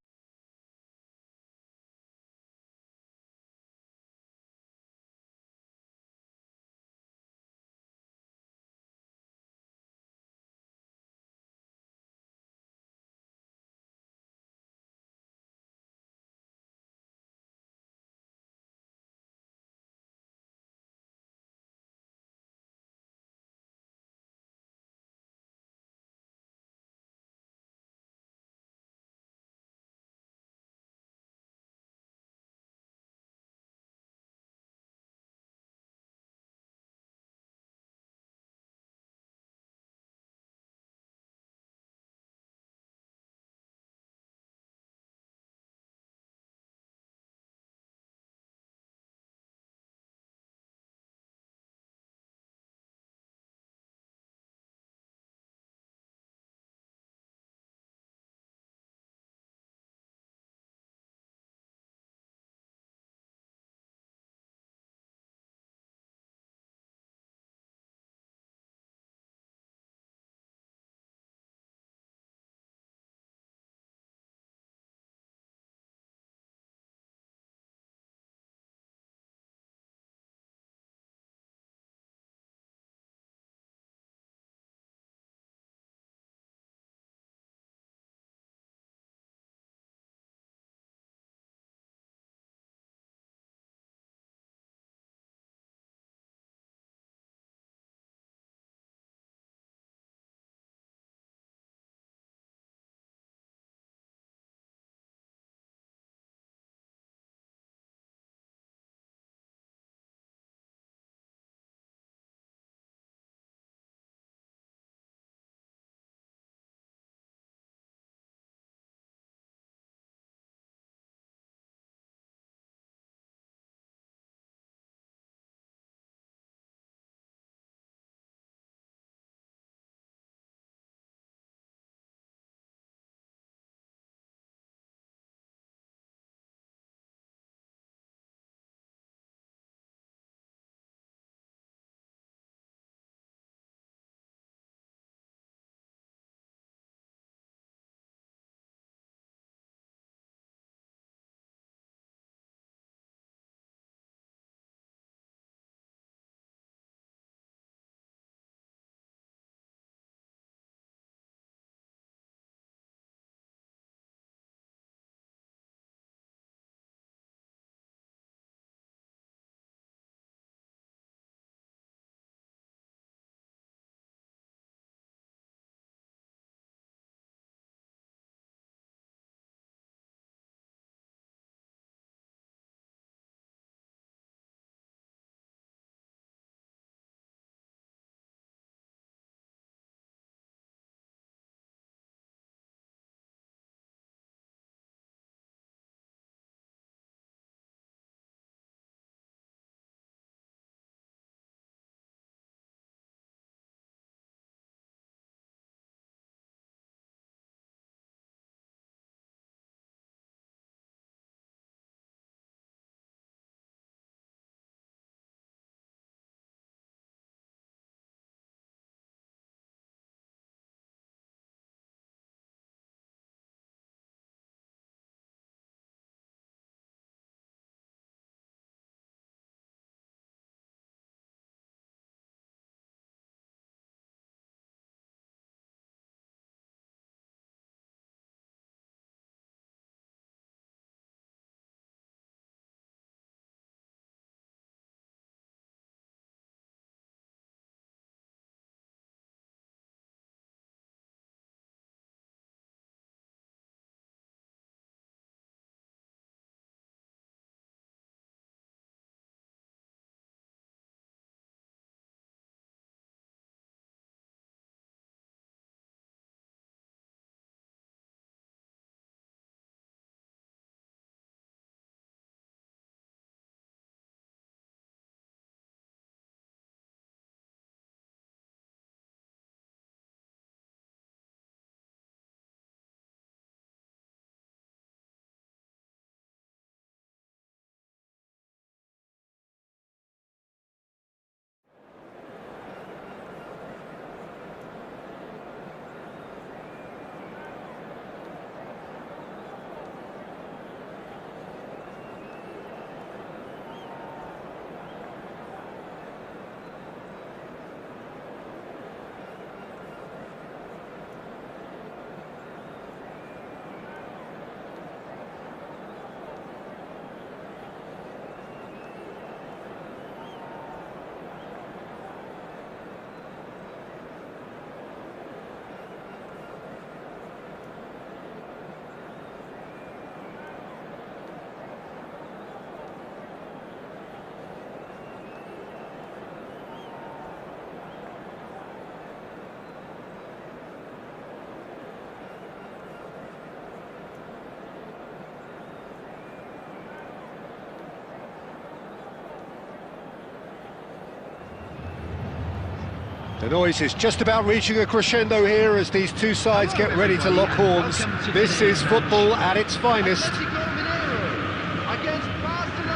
The noise is just about reaching a crescendo here as these two sides get ready to lock horns. This is football at its finest.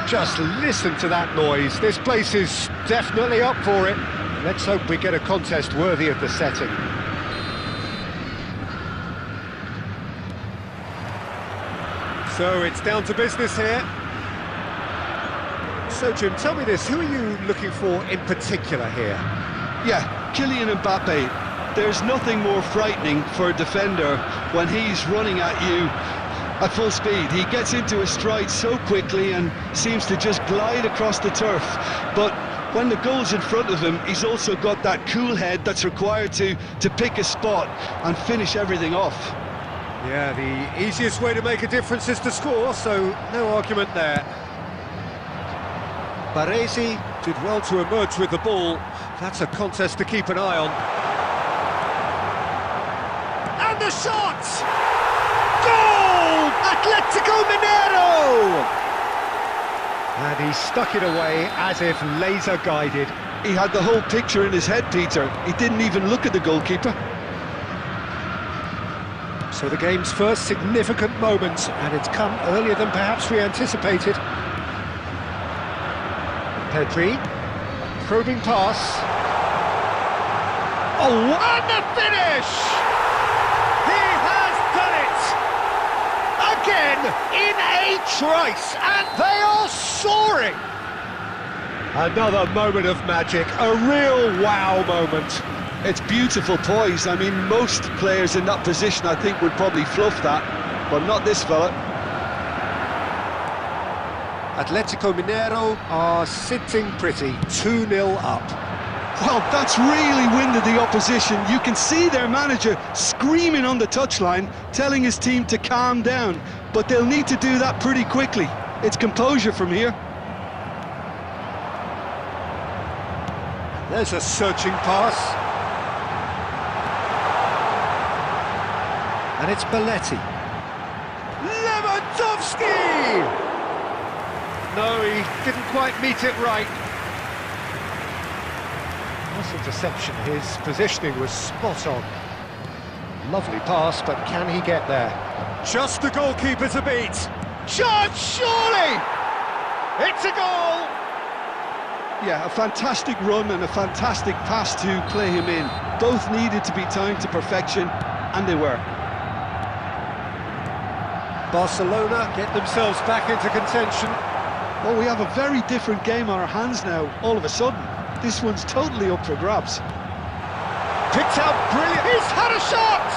Just listen to that noise. This place is definitely up for it. Let's hope we get a contest worthy of the setting. So it's down to business here. So Jim, tell me this, who are you looking for in particular here? Yeah, Kylian Mbappe. There's nothing more frightening for a defender when he's running at you at full speed. He gets into a stride so quickly and seems to just glide across the turf. But when the goal's in front of him, he's also got that cool head that's required to pick a spot and finish everything off. Yeah, the easiest way to make a difference is to score, so no argument there. Baresi did well to emerge with the ball. That's a contest to keep an eye on. And the shot! Goal! Atletico Mineiro! And he stuck it away as if laser guided. He had the whole picture in his head, Peter. He didn't even look at the goalkeeper. So the game's first significant moment, and it's come earlier than perhaps we anticipated. Pedri, probing pass. Oh, and the finish! He has done it! Again, in a trice, and they are soaring! Another moment of magic, a real wow moment. It's beautiful poise. I mean, most players in that position, I think, would probably fluff that, but not this fella. Atletico Mineiro are sitting pretty, 2-0 up. Well, that's really winded the opposition. You can see their manager screaming on the touchline, telling his team to calm down, but they'll need to do that pretty quickly. It's composure from here. There's a searching pass. And it's Belletti. Lewandowski! No, he didn't quite meet it right. Nice interception, his positioning was spot on. Lovely pass, but can he get there? Just the goalkeeper to beat. Chance, surely! It's a goal! Yeah, a fantastic run and a fantastic pass to play him in. Both needed to be timed to perfection, and they were. Barcelona get themselves back into contention. Well, we have a very different game on our hands now, all of a sudden. This one's totally up for grabs. Picked out brilliant. He's had a shot!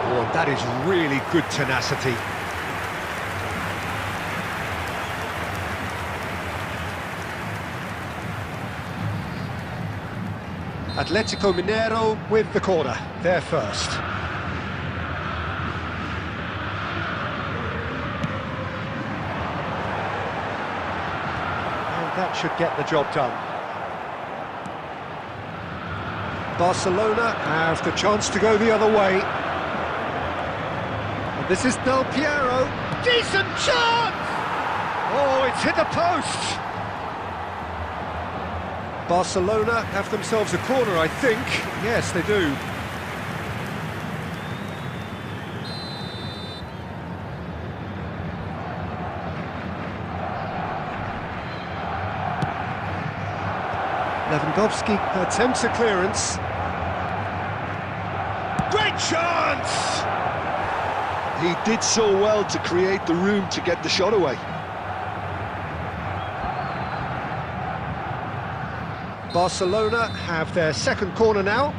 Oh, that is really good tenacity. Atletico Mineiro with the corner, they're first. That should get the job done. Barcelona have the chance to go the other way. And this is Del Piero. Decent chance! Oh, it's hit the post! Barcelona have themselves a corner, I think. Yes, they do. Lewandowski attempts a clearance. Great chance! He did so well to create the room to get the shot away. Barcelona have their second corner now.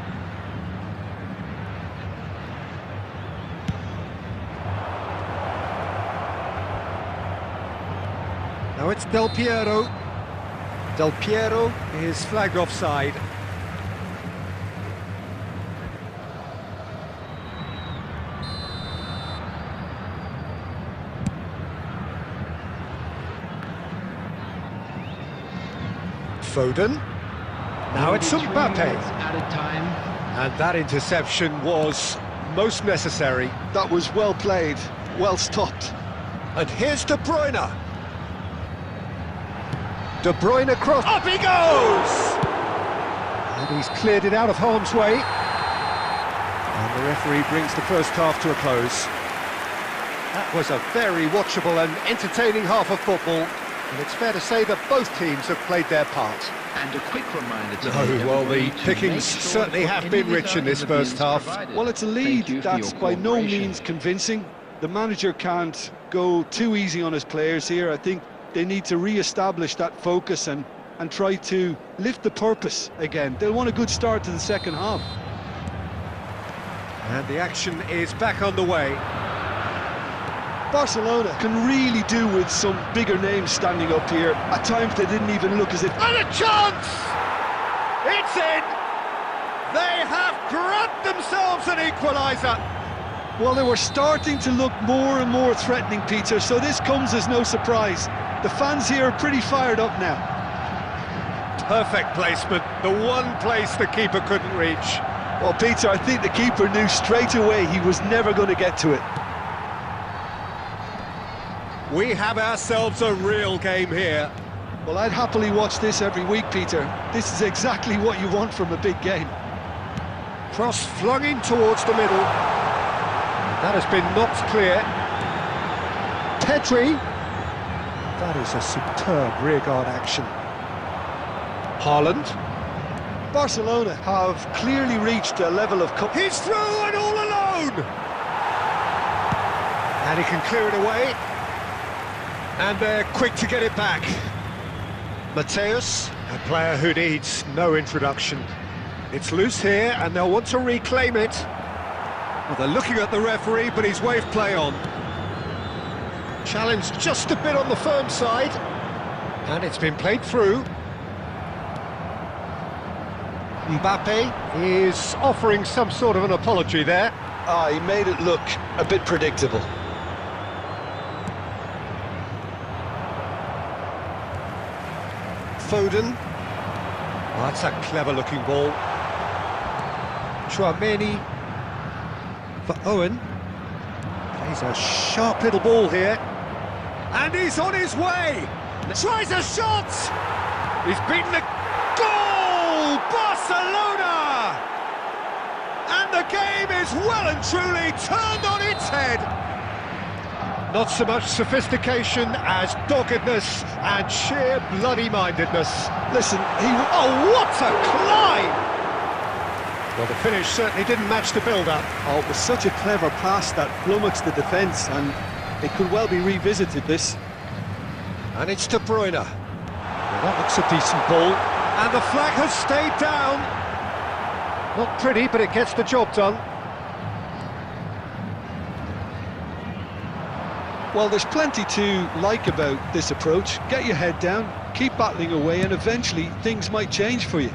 Now it's Del Piero. Del Piero is flagged offside. Foden. Now it's Mbappe. Added time. And that interception was most necessary. That was well played, well stopped. And here's De Bruyne. De Bruyne cross. Up he goes! And he's cleared it out of harm's way. And the referee brings the first half to a close. That was a very watchable and entertaining half of football. And it's fair to say that both teams have played their part. And a quick reminder to Well, the pickings certainly have been rich in this first half. Well, it's a lead that's by no means convincing. The manager can't go too easy on his players here. I think they need to re-establish that focus and try to lift the purpose again. They'll want a good start to the second half. And the action is back on the way. Barcelona can really do with some bigger names standing up here. At times they didn't even look as if... And a chance! It's in! They have grabbed themselves an equaliser. Well, they were starting to look more and more threatening, Peter, so this comes as no surprise. The fans here are pretty fired up now. Perfect placement, the one place the keeper couldn't reach. Well, Peter, I think the keeper knew straight away he was never going to get to it. We have ourselves a real game here. Well, I'd happily watch this every week, Peter. This is exactly what you want from a big game. Cross flung in towards the middle. That has been knocked clear. Pedri. That is a superb rearguard action. Haaland. Barcelona have clearly reached a level of... He's through and all alone! And he can clear it away. And they're quick to get it back. Mateus, a player who needs no introduction. It's loose here, and they'll want to reclaim it. Well, they're looking at the referee, but he's waved play on. Challenge just a bit on the firm side. And it's been played through. Mbappe is offering some sort of an apology there. He made it look a bit predictable. Foden. Oh, that's a clever-looking ball. Chouameni for Owen. Plays a sharp little ball here. And he's on his way! Tries a shot! He's beaten the goal! Barcelona! And the game is well and truly turned on its head. Not so much sophistication as doggedness and sheer bloody-mindedness. Listen, Oh, what a climb! Well, the finish certainly didn't match the build-up. Oh, it was such a clever pass that flummoxed the defence, and it could well be revisited, this. And it's De Bruyne. Well, that looks a decent ball. And the flag has stayed down. Not pretty, but it gets the job done. Well, there's plenty to like about this approach. Get your head down, keep battling away, and eventually things might change for you.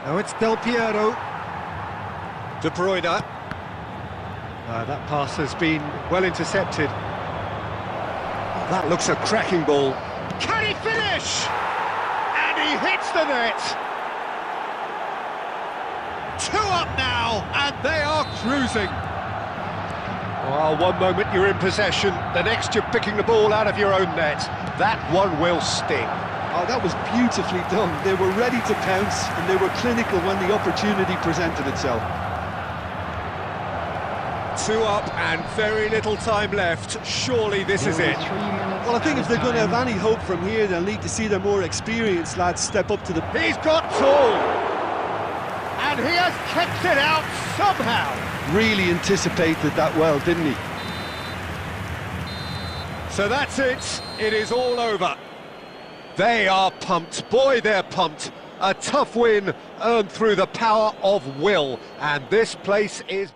Now it's Del Piero. De Bruyne. That pass has been well intercepted. Oh, that looks a cracking ball. Can he finish? And he hits the net. 2 up now, and they are cruising. Well, one moment you're in possession, the next you're picking the ball out of your own net. That one will sting. Oh, that was beautifully done. They were ready to pounce, and they were clinical when the opportunity presented itself. 2 up and very little time left. Surely this is it. Well, I think if they're going to have any hope from here, they'll need to see their more experienced lads step up to the... He's got tall! And he has kept it out somehow. Really anticipated that well, didn't he? So that's it. It is all over. They are pumped. Boy, they're pumped. A tough win earned through the power of will. And this place is...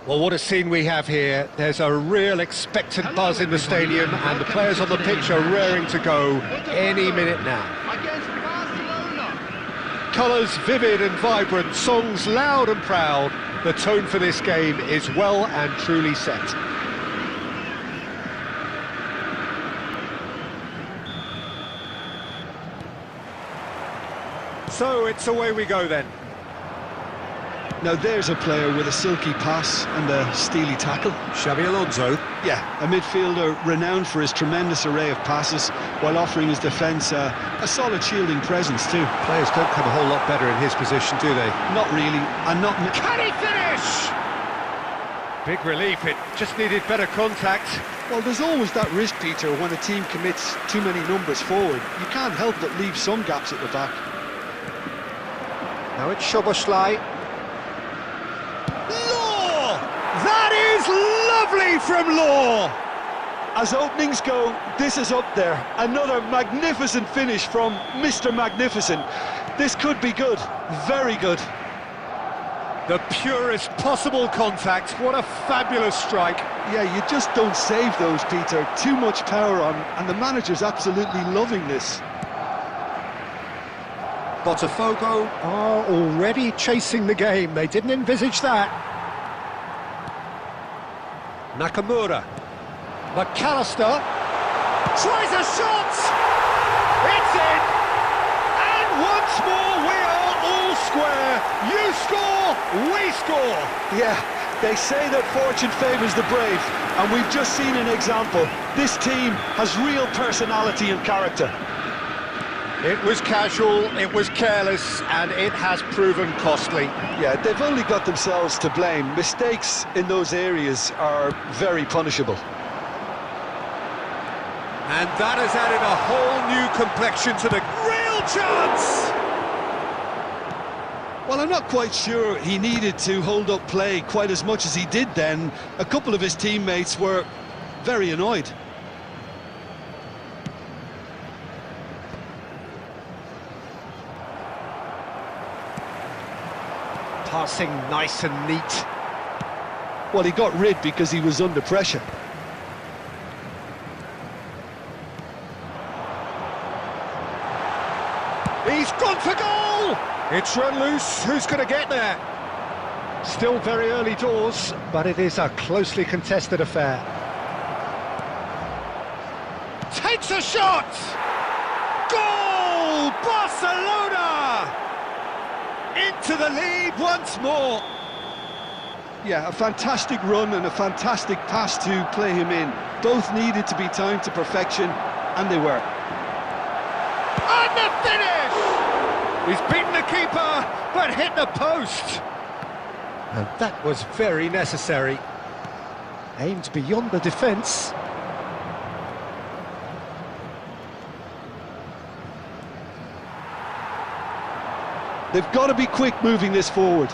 Well, what a scene we have here. There's a real expectant buzz in the stadium, and the players on the pitch are raring to go any minute now. Against Barcelona. Colours vivid and vibrant, songs loud and proud. The tone for this game is well and truly set. So it's away we go then. Now there's a player with a silky pass and a steely tackle. Xabi Alonso. Yeah, a midfielder renowned for his tremendous array of passes while offering his defence a solid shielding presence too. Players don't come a whole lot better in his position, do they? Not really, and not... Can he finish? Big relief, it just needed better contact. Well, there's always that risk, Peter, when a team commits too many numbers forward. You can't help but leave some gaps at the back. Now it's Szoboszlai. Law! That is lovely from Law! As openings go, this is up there. Another magnificent finish from Mr. Magnificent. This could be good, very good. The purest possible contact. What a fabulous strike. Yeah, you just don't save those, Peter. Too much power on, and the manager's absolutely loving this. Botafogo are already chasing the game. They didn't envisage that. Nakamura. McAllister. Tries a shot! It's in! And once more we are all square. You score, we score. Yeah, they say that fortune favours the brave, and we've just seen an example. This team has real personality and character. It was casual, it was careless, and it has proven costly. Yeah, they've only got themselves to blame. Mistakes in those areas are very punishable. And that has added a whole new complexion to the Real chance! Well, I'm not quite sure he needed to hold up play quite as much as he did then. A couple of his teammates were very annoyed. passing nice and neat. Well, he got rid because he was under pressure. He's gone for goal! It's run loose, who's going to get there? Still very early doors, but it is a closely contested affair. Takes a shot! Goal! Barcelona! Into the lead once more. Yeah, a fantastic run and a fantastic pass to play him in. Both needed to be timed to perfection, and they were. And the finish! He's beaten the keeper, but hit the post. And that was very necessary. Aimed beyond the defence. They've got to be quick moving this forward.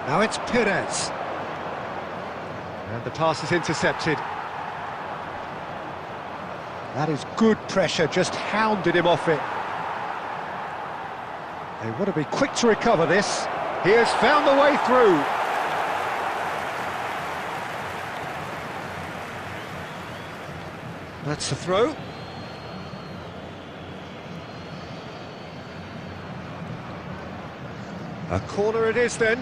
Now it's Perez. And the pass is intercepted. That is good pressure, just hounded him off it. They want to be quick to recover this. He has found the way through. That's the throw. A corner it is then.